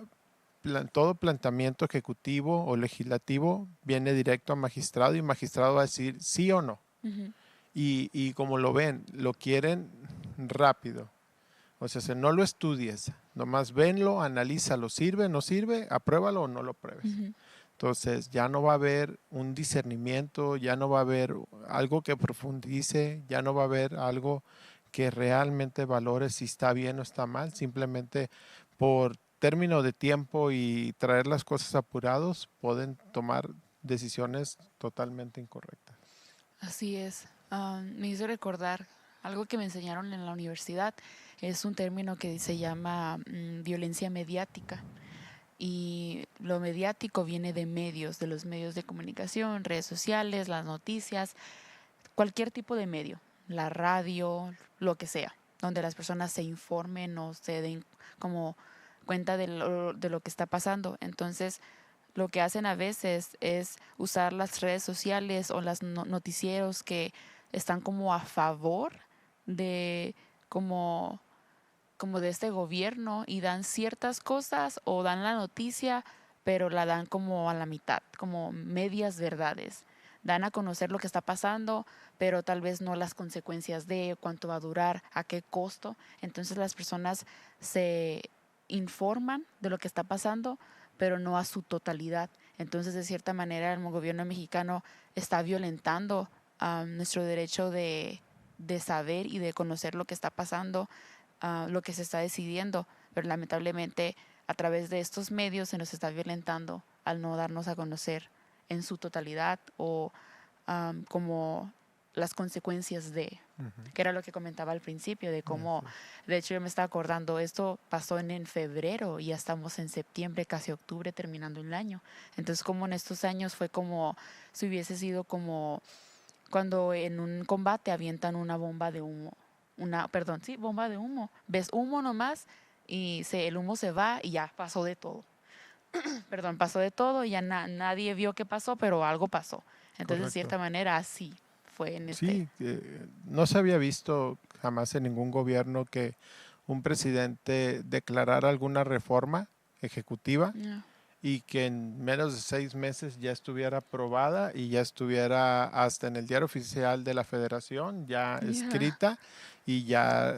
todo planteamiento ejecutivo o legislativo viene directo a magistrado y magistrado va a decir sí o no. Ujú. Y como lo ven, lo quieren rápido. O sea, si no lo estudies, nomás venlo, analízalo, sirve, no sirve, apruébalo o no lo pruebes. Ujú. Entonces ya no va a haber un discernimiento, ya no va a haber algo que profundice, ya no va a haber algo que realmente valore si está bien o está mal, simplemente por término de tiempo y traer las cosas apurados, pueden tomar decisiones totalmente incorrectas. Así es. Me hizo recordar algo que me enseñaron en la universidad. Es un término que se llama violencia mediática. Y lo mediático viene de medios, de los medios de comunicación, redes sociales, las noticias, cualquier tipo de medio, la radio, lo que sea, donde las personas se informen o se den como cuenta de lo que está pasando. Entonces, lo que hacen a veces es usar las redes sociales o los noticieros que están como a favor de como de este gobierno y dan ciertas cosas o dan la noticia, pero la dan como a la mitad, como medias verdades. Dan a conocer lo que está pasando, pero tal vez no las consecuencias de cuánto va a durar, a qué costo. Entonces las personas se informan de lo que está pasando, pero no a su totalidad. Entonces, de cierta manera, el gobierno mexicano está violentando nuestro derecho de saber y de conocer lo que está pasando, lo que se está decidiendo, pero lamentablemente a través de estos medios se nos está violentando al no darnos a conocer en su totalidad o como las consecuencias de, que era lo que comentaba al principio, de cómo, de hecho yo me estaba acordando, esto pasó en febrero y ya estamos en septiembre, casi octubre, terminando el año. Entonces como en estos años fue como si hubiese sido como cuando en un combate avientan una bomba de humo, bomba de humo. Ves humo nomás y el humo se va y ya pasó de todo. Pasó de todo y ya nadie vio qué pasó, pero algo pasó. Entonces, Correcto. de cierta manera, así fue en Sí, no se había visto jamás en ningún gobierno que un presidente declarara alguna reforma ejecutiva Yeah. y que en menos de 6 meses ya estuviera aprobada y ya estuviera hasta en el diario oficial de la Federación, ya Yeah. escrita y ya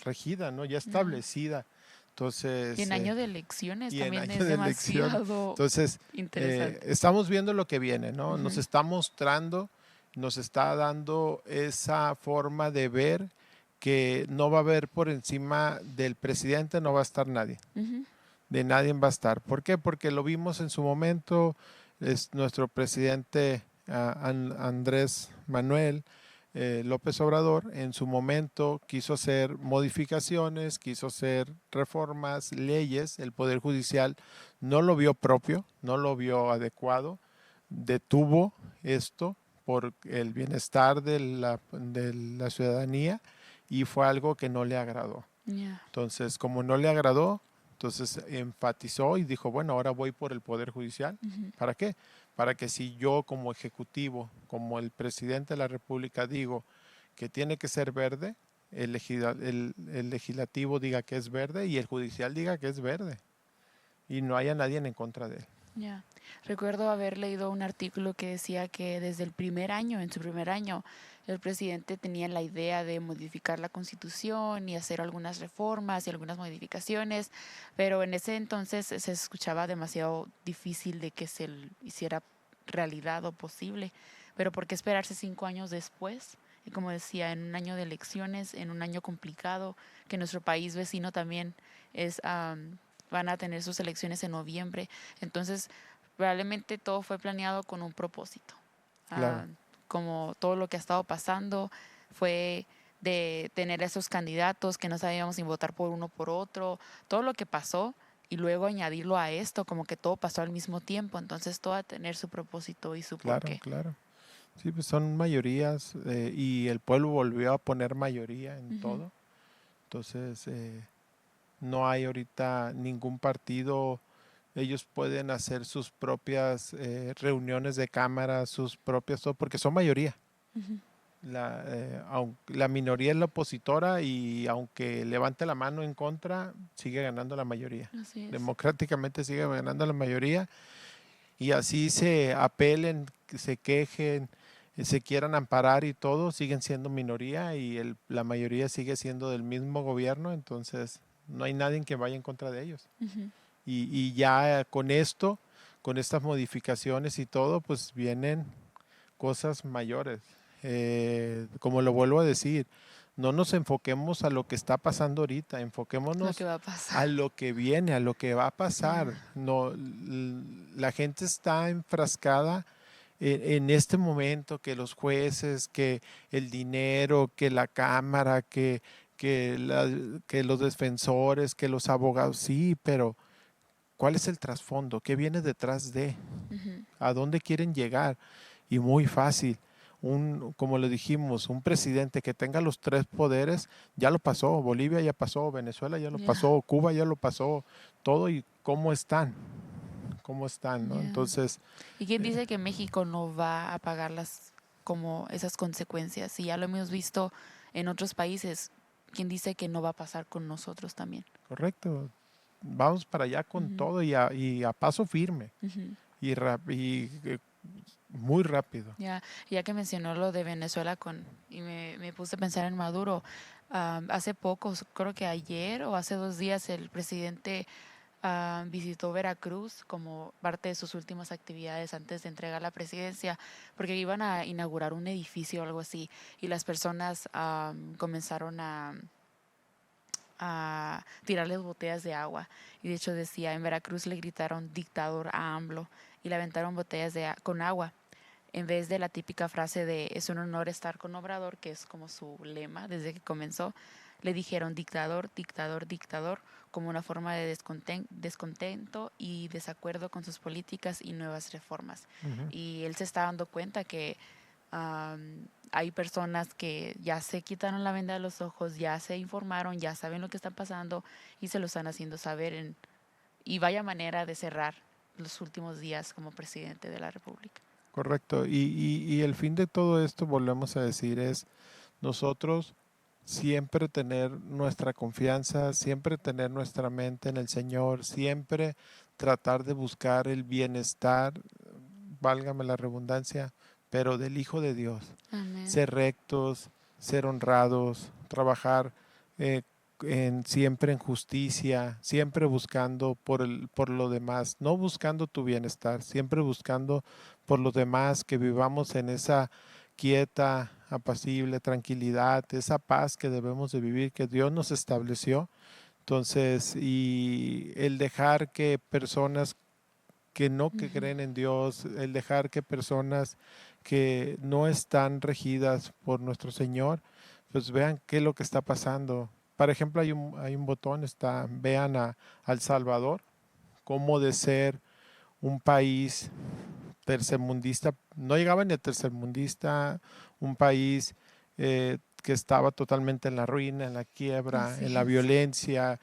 regida, ¿no? Ya establecida. Entonces, Y en año de elecciones y en también año es de elección. demasiado Entonces, interesante. estamos viendo lo que viene, ¿no? Nos Ujú. está mostrando, nos está dando esa forma de ver que no va a haber por encima del presidente, no va a estar nadie. Ujú. De nadie va a estar. ¿Por qué? Porque lo vimos en su momento, es nuestro presidente Andrés Manuel López Obrador, en su momento quiso hacer modificaciones, quiso hacer reformas, leyes, el Poder Judicial no lo vio propio, no lo vio adecuado, detuvo esto por el bienestar de la ciudadanía y fue algo que no le agradó. Yeah. Entonces, como no le agradó, entonces enfatizó y dijo, bueno, ahora voy por el Poder Judicial. Ujú. ¿Para qué? Para que si yo como ejecutivo, como el presidente de la República digo que tiene que ser verde, el legislativo diga que es verde y el judicial diga que es verde. Y no haya nadie en contra de él. Yeah. Recuerdo haber leído un artículo que decía que desde el primer año, en su primer año, el presidente tenía la idea de modificar la Constitución y hacer algunas reformas y algunas modificaciones, pero en ese entonces se escuchaba demasiado difícil de que se hiciera realidad o posible. Pero ¿por qué esperarse 5 años después? Y como decía, en un año de elecciones, en un año complicado, que nuestro país vecino también van a tener sus elecciones en noviembre. Entonces, probablemente todo fue planeado con un propósito. Claro. Como todo lo que ha estado pasando fue de tener esos candidatos que no sabíamos si votar por uno o por otro, todo lo que pasó y luego añadirlo a esto, como que todo pasó al mismo tiempo, entonces todo a tener su propósito y su porqué. Claro. Sí, pues son mayorías y el pueblo volvió a poner mayoría en todo. Entonces, no hay ahorita ningún partido. Ellos pueden hacer sus propias reuniones de cámara, sus propias, porque son mayoría. Ujú. la minoría es la opositora y aunque levante la mano en contra, sigue ganando la mayoría. Así es. Democráticamente sigue ganando la mayoría y así se apelen, se quejen, se quieran amparar y todo, siguen siendo minoría y la mayoría sigue siendo del mismo gobierno, entonces no hay nadie que vaya en contra de ellos. Ujú. Y ya con esto, con estas modificaciones y todo, pues vienen cosas mayores. Como lo vuelvo a decir, no nos enfoquemos a lo que está pasando ahorita, Lo enfoquémonos que va a a pasar. lo que viene, a lo que va a pasar. Ya. No, la gente está enfrascada en este momento, que los jueces, que el dinero, que la cámara, que los defensores, que los abogados, sí, pero ¿cuál es el trasfondo? ¿Qué viene detrás de? Ujú. ¿A dónde quieren llegar? Y muy fácil. Como le dijimos, un presidente que tenga los tres poderes, ya lo pasó. Bolivia ya pasó, Venezuela ya lo Ya. pasó, Cuba ya lo pasó, todo. ¿Y cómo están? ¿Cómo están? ¿No? Ya. Entonces, ¿Y quién dice que México no va a pagar como esas consecuencias? Si ya lo hemos visto en otros países, ¿quién dice que no va a pasar con nosotros también? correcto. Vamos para allá con Ujú. todo y a paso firme Ujú. y muy rápido. Ya que mencionó lo de Venezuela y me puse a pensar en Maduro. Hace poco, creo que ayer o hace 2 días, el presidente visitó Veracruz como parte de sus últimas actividades antes de entregar la presidencia, porque iban a inaugurar un edificio o algo así, y las personas comenzaron a tirarles botellas de agua. Y de hecho decía, en Veracruz le gritaron dictador a AMLO y le aventaron botellas con agua. En vez de la típica frase de es un honor estar con Obrador, que es como su lema desde que comenzó, le dijeron dictador, dictador, dictador, como una forma de descontento y desacuerdo con sus políticas y nuevas reformas. Ujú. Y él se está dando cuenta que hay personas que ya se quitaron la venda de los ojos, ya se informaron, ya saben lo que está pasando y se lo están haciendo saber. Y vaya manera de cerrar los últimos días como presidente de la República. Correcto. Y el fin de todo esto, volvemos a decir, es nosotros siempre tener nuestra confianza, siempre tener nuestra mente en el Señor, siempre tratar de buscar el bienestar, válgame la redundancia, pero del Hijo de Dios. Amén. Ser rectos, ser honrados, trabajar eh, siempre en justicia, siempre buscando por lo demás, no buscando tu bienestar, siempre buscando por los demás, que vivamos en esa quieta, apacible, tranquilidad, esa paz que debemos de vivir, que Dios nos estableció. Entonces, y el dejar que personas que Ujú. creen en Dios, el dejar que personas que no están regidas por nuestro Señor, pues vean qué es lo que está pasando. Por ejemplo, hay un botón, vean a El Salvador, cómo de ser un país tercermundista, no llegaba ni a tercermundista, un país que estaba totalmente en la ruina, en la quiebra, Así en la es. violencia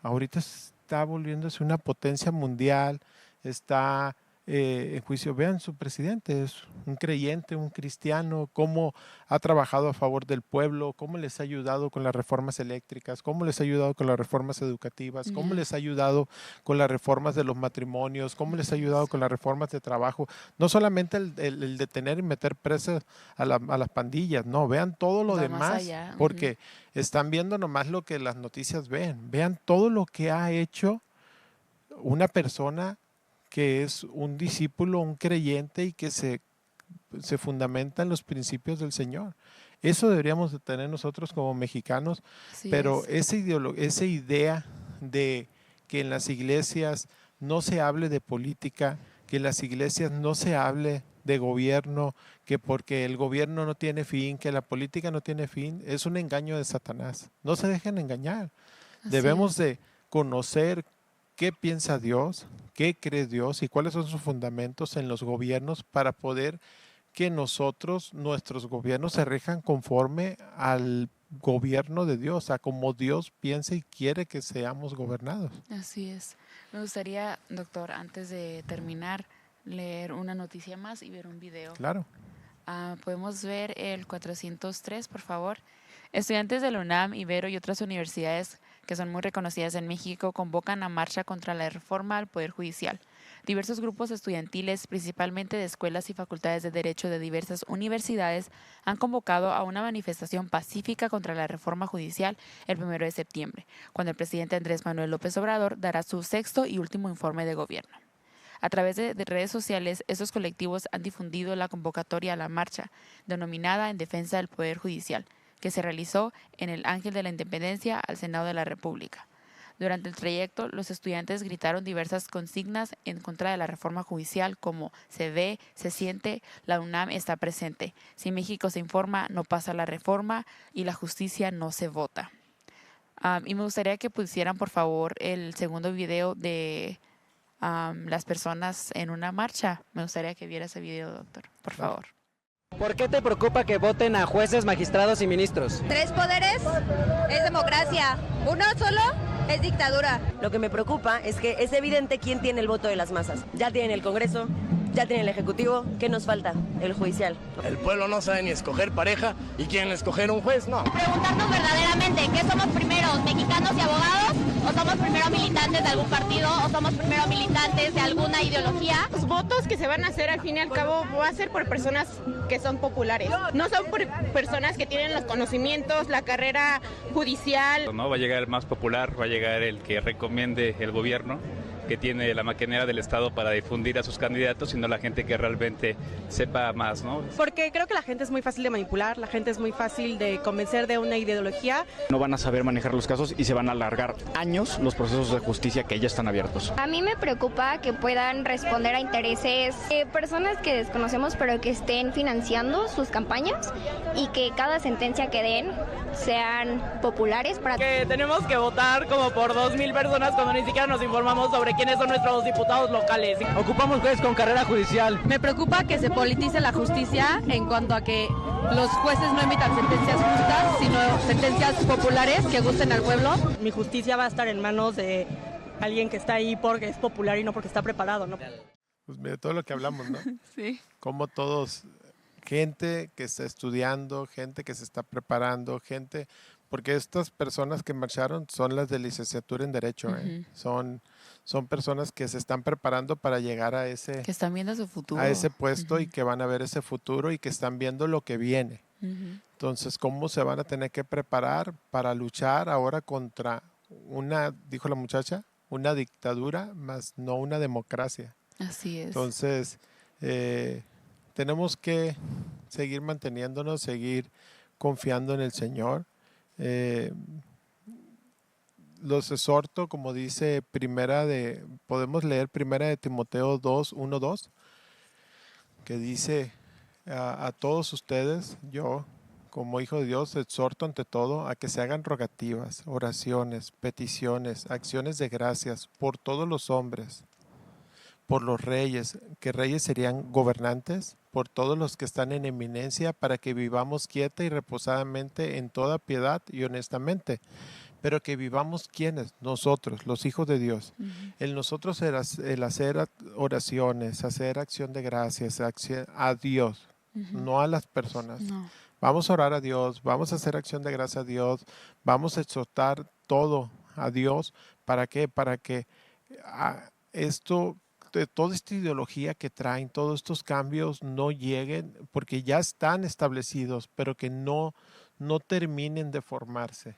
ahorita está volviéndose una potencia mundial, está en juicio. Vean, su presidente es un creyente, un cristiano, cómo ha trabajado a favor del pueblo, cómo les ha ayudado con las reformas eléctricas, cómo les ha ayudado con las reformas educativas, cómo Ya. les ha ayudado con las reformas de los matrimonios, cómo les ha Así ayudado es. con las reformas de trabajo. No solamente el detener y meter presas a las pandillas, no, vean todo lo Va más demás, allá. Ujú. porque están viendo nomás lo que las noticias ven. Vean todo lo que ha hecho una persona que es un discípulo, un creyente y que se fundamenta en los principios del Señor. Eso deberíamos de tener nosotros como mexicanos, Así pero es. esa idea de que en las iglesias no se hable de política, que en las iglesias no se hable de gobierno, que porque el gobierno no tiene fin, que la política no tiene fin, es un engaño de Satanás. No se dejen engañar. Así Debemos es. de conocer qué piensa Dios, qué cree Dios y cuáles son sus fundamentos en los gobiernos para poder que nuestros gobiernos se rijan conforme al gobierno de Dios, a como Dios piensa y quiere que seamos gobernados. Así es. Me gustaría, doctor, antes de terminar, leer una noticia más y ver un video. Claro. Podemos ver el 403, por favor. Estudiantes de la UNAM, Ibero y otras universidades que son muy reconocidas en México convocan a marcha contra la reforma al Poder Judicial. Diversos grupos estudiantiles, principalmente de escuelas y facultades de derecho de diversas universidades, han convocado a una manifestación pacífica contra la reforma judicial el 1 de septiembre, cuando el presidente Andrés Manuel López Obrador dará su sexto y último informe de gobierno. A través de redes sociales, estos colectivos han difundido la convocatoria a la marcha, denominada En Defensa del Poder Judicial, que se realizó en el Ángel de la Independencia al Senado de la República. Durante el trayecto, los estudiantes gritaron diversas consignas en contra de la reforma judicial como se ve, se siente, la UNAM está presente, si México se informa, no pasa la reforma y la justicia no se vota. Y me gustaría que pusieran, por favor, el segundo video de las personas en una marcha. Me gustaría que viera ese video, doctor, por favor. ¿Por qué te preocupa que voten a jueces, magistrados y ministros? 3 poderes es democracia, uno solo es dictadura. Lo que me preocupa es que es evidente quién tiene el voto de las masas. Ya tienen el Congreso, ya tienen el Ejecutivo, ¿qué nos falta? El judicial. El pueblo no sabe ni escoger pareja y quieren escoger un juez, no. Preguntarnos verdaderamente, ¿qué somos primero, mexicanos y abogados? ¿O somos primero militantes de algún partido? ¿O somos primero militantes de alguna ideología? Los votos que se van a hacer al fin y al cabo va a ser por personas que son populares. No son por personas que tienen los conocimientos, la carrera judicial. No va a llegar el más popular, va a llegar el que recomiende el gobierno, que tiene la maquinaria del Estado para difundir a sus candidatos, sino la gente que realmente sepa más, ¿no? Porque creo que la gente es muy fácil de manipular, la gente es muy fácil de convencer de una ideología. No van a saber manejar los casos y se van a alargar años los procesos de justicia que ya están abiertos. A mí me preocupa que puedan responder a intereses de personas que desconocemos pero que estén financiando sus campañas y que cada sentencia que den sean populares para... Que tenemos que votar como por 2,000 personas cuando ni siquiera nos informamos sobre quiénes son nuestros diputados locales. Ocupamos jueces con carrera judicial. Me preocupa que se politice la justicia en cuanto a que los jueces no emitan sentencias justas, sino sentencias populares que gusten al pueblo. Mi justicia va a estar en manos de alguien que está ahí porque es popular y no porque está preparado, ¿no? Pues mira, todo lo que hablamos, ¿no? Sí. Como todos, gente que está estudiando, gente que se está preparando, gente... Porque estas personas que marcharon son las de licenciatura en Derecho, son personas que se están preparando para llegar a ese... Que están viendo su futuro. A ese puesto y que van a ver ese futuro y que están viendo lo que viene. Entonces, ¿cómo se van a tener que preparar para luchar ahora contra una, dijo la muchacha, una dictadura, más no una democracia? Así es. Entonces, tenemos que seguir manteniéndonos, seguir confiando en el Señor. Los exhorto, como dice podemos leer primera de Timoteo 2, 1, 2, que dice a todos ustedes, yo como hijo de Dios exhorto ante todo a que se hagan rogativas, oraciones, peticiones, acciones de gracias por todos los hombres, por los reyes, que reyes serían gobernantes, por todos los que están en eminencia, para que vivamos quieta y reposadamente en toda piedad y honestamente. Pero que vivamos ¿quiénes? Nosotros, los hijos de Dios. El nosotros era el hacer oraciones, hacer acción de gracias a Dios, no a las personas. No. Vamos a orar a Dios, vamos a hacer acción de gracias a Dios, vamos a exhortar todo a Dios. ¿Para qué? Para que toda esta ideología que traen, todos estos cambios no lleguen, porque ya están establecidos, pero que no terminen de formarse.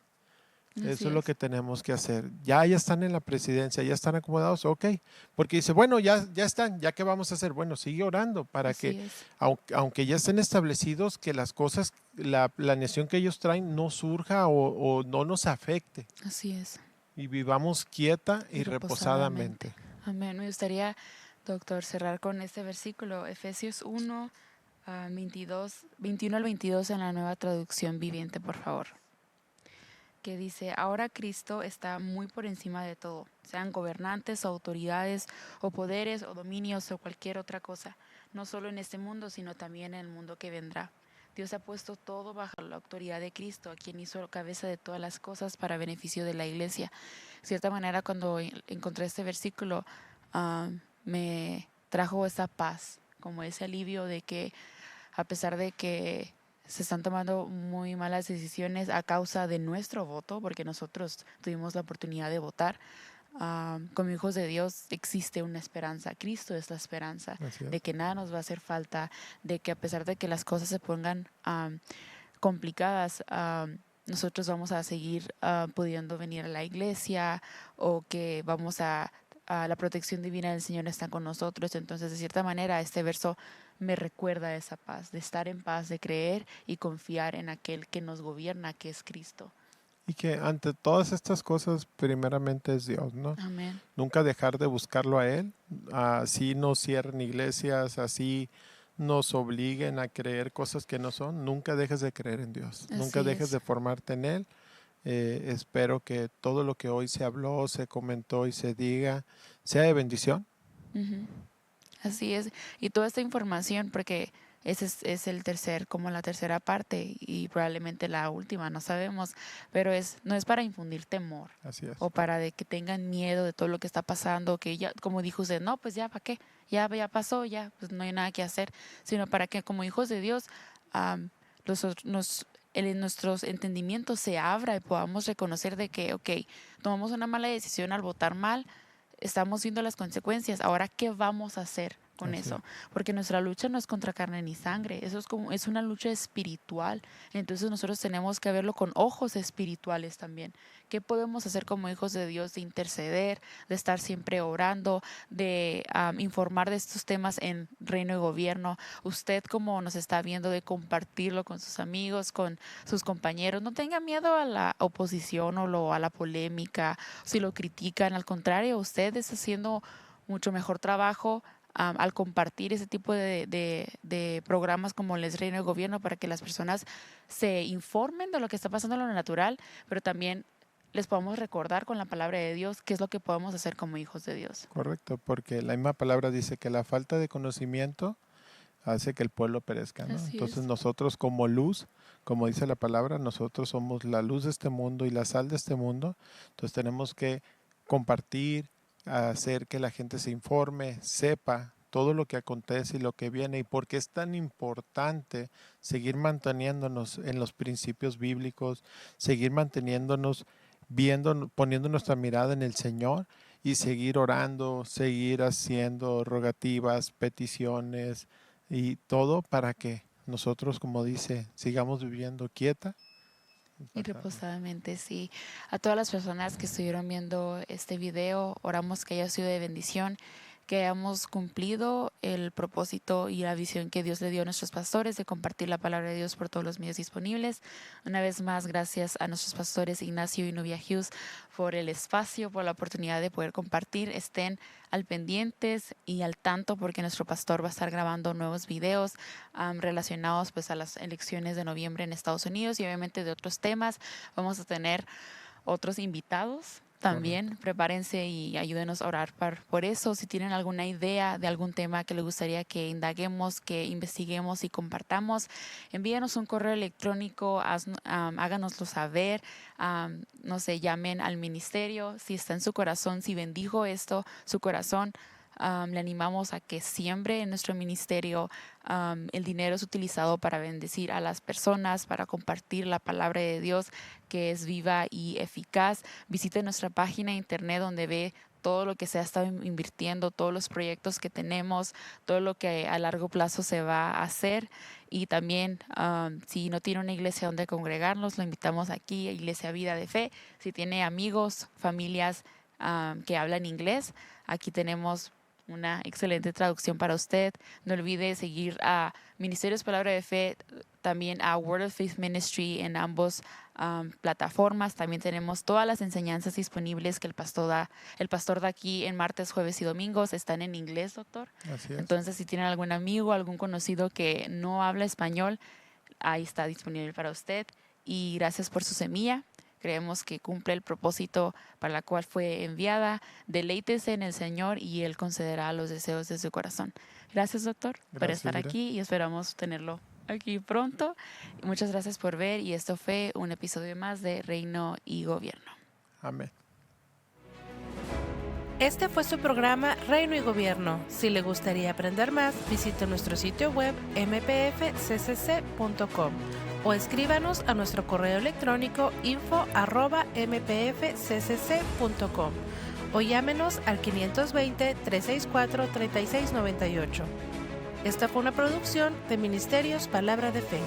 Eso es lo que tenemos que hacer. Ya están en la presidencia, ya están acomodados, ok. Porque dice, bueno, ya están, ¿ya qué vamos a hacer? Bueno, sigue orando para que, aunque ya estén establecidos, que las cosas, la planeación que ellos traen no surja o no nos afecte. Así es. Y vivamos quieta y reposadamente. Amén. Me gustaría, doctor, cerrar con este versículo, Efesios 1, 21 al 22 en la Nueva Traducción Viviente, por favor. Que dice, ahora Cristo está muy por encima de todo, sean gobernantes o autoridades o poderes o dominios o cualquier otra cosa, no solo en este mundo, sino también en el mundo que vendrá. Dios ha puesto todo bajo la autoridad de Cristo, a quien hizo cabeza de todas las cosas para beneficio de la iglesia. De cierta manera, cuando encontré este versículo, me trajo esa paz, como ese alivio de que a pesar de que se están tomando muy malas decisiones a causa de nuestro voto, porque nosotros tuvimos la oportunidad de votar. Como hijos de Dios existe una esperanza. Cristo es la esperanza de que nada nos va a hacer falta, de que a pesar de que las cosas se pongan complicadas, nosotros vamos a seguir pudiendo venir a la iglesia, o que vamos a la protección divina del Señor está con nosotros. Entonces, de cierta manera, este verso me recuerda esa paz, de estar en paz, de creer y confiar en aquel que nos gobierna, que es Cristo. Y que ante todas estas cosas, primeramente es Dios, ¿no? Amén. Nunca dejar de buscarlo a Él. Así nos cierren iglesias, así nos obliguen a creer cosas que no son. Nunca dejes de creer en Dios. Nunca dejes de formarte en Él. Espero que todo lo que hoy se habló, se comentó y se diga sea de bendición. Uh-huh. Así es. Y toda esta información, porque ese es la tercera parte y probablemente la última, no sabemos, pero no es para infundir temor. Así es. O para de que tengan miedo de todo lo que está pasando, que ya, como dijo usted, no, pues ya, ¿para qué? Ya pasó, ya, pues no hay nada que hacer, sino para que como hijos de Dios nuestros entendimientos se abra y podamos reconocer de que, tomamos una mala decisión al votar mal, estamos viendo las consecuencias, ahora, ¿qué vamos a hacer con eso? Porque nuestra lucha no es contra carne ni sangre, es una lucha espiritual. Entonces nosotros tenemos que verlo con ojos espirituales también. ¿Qué podemos hacer como hijos de Dios? De interceder, de estar siempre orando, de informar de estos temas en Reino y Gobierno. Usted, como nos está viendo, de compartirlo con sus amigos, con sus compañeros. No tenga miedo a la oposición o a la polémica, si lo critican. Al contrario, usted está haciendo mucho mejor trabajo al compartir ese tipo de programas como Les Reino y Gobierno, para que las personas se informen de lo que está pasando en lo natural, pero también les podamos recordar con la palabra de Dios qué es lo que podemos hacer como hijos de Dios. Correcto, porque la misma palabra dice que la falta de conocimiento hace que el pueblo perezca, ¿no? Entonces nosotros como luz, como dice la palabra, nosotros somos la luz de este mundo y la sal de este mundo. Entonces tenemos que compartir, hacer que la gente se informe, sepa todo lo que acontece y lo que viene, y por qué es tan importante seguir manteniéndonos en los principios bíblicos, seguir manteniéndonos poniendo nuestra mirada en el Señor y seguir orando, seguir haciendo rogativas, peticiones y todo para que nosotros, como dice, sigamos viviendo quieta y reposadamente. Sí. A todas las personas que estuvieron viendo este video, oramos que haya sido de bendición, que hayamos cumplido el propósito y la visión que Dios le dio a nuestros pastores de compartir la palabra de Dios por todos los medios disponibles. Una vez más, gracias a nuestros pastores Ignacio y Nubia Hughes por el espacio, por la oportunidad de poder compartir. Estén al pendientes y al tanto, porque nuestro pastor va a estar grabando nuevos videos relacionados pues a las elecciones de noviembre en Estados Unidos, y obviamente de otros temas. Vamos a tener otros invitados también. Correcto. Prepárense y ayúdenos a orar por eso. Si tienen alguna idea de algún tema que les gustaría que indaguemos, que investiguemos y compartamos, envíenos un correo electrónico, háganoslo saber. No sé, llamen al ministerio. Si está en su corazón, si bendijo esto, su corazón, le animamos a que siembre en nuestro ministerio. El dinero es utilizado para bendecir a las personas, para compartir la palabra de Dios, que es viva y eficaz. Visite nuestra página de internet, donde ve todo lo que se ha estado invirtiendo, todos los proyectos que tenemos, todo lo que a largo plazo se va a hacer. Y también, si no tiene una iglesia donde congregarnos, lo invitamos aquí a Iglesia Vida de Fe. Si tiene amigos, familias que hablan inglés, aquí tenemos una excelente traducción para usted. No olvide seguir a Ministerios Palabra de Fe, también a Word of Faith Ministry en ambos plataformas. También tenemos todas las enseñanzas disponibles que el pastor da aquí en martes, jueves y domingos. Están en inglés, doctor. Así es. Entonces, si tienen algún amigo, algún conocido que no habla español, ahí está disponible para usted. Y gracias por su semilla. Creemos que cumple el propósito para la cual fue enviada. Deleítese en el Señor y Él concederá los deseos de su corazón. Gracias, doctor, por estar aquí, y esperamos tenerlo aquí pronto. Muchas gracias por ver, y esto fue un episodio más de Reino y Gobierno. Amén. Este fue su programa Reino y Gobierno. Si le gustaría aprender más, visite nuestro sitio web mpfccc.com o escríbanos a nuestro correo electrónico info@mpfccc.com o llámenos al 520-364-3698. Esta fue una producción de Ministerios Palabra de Fe.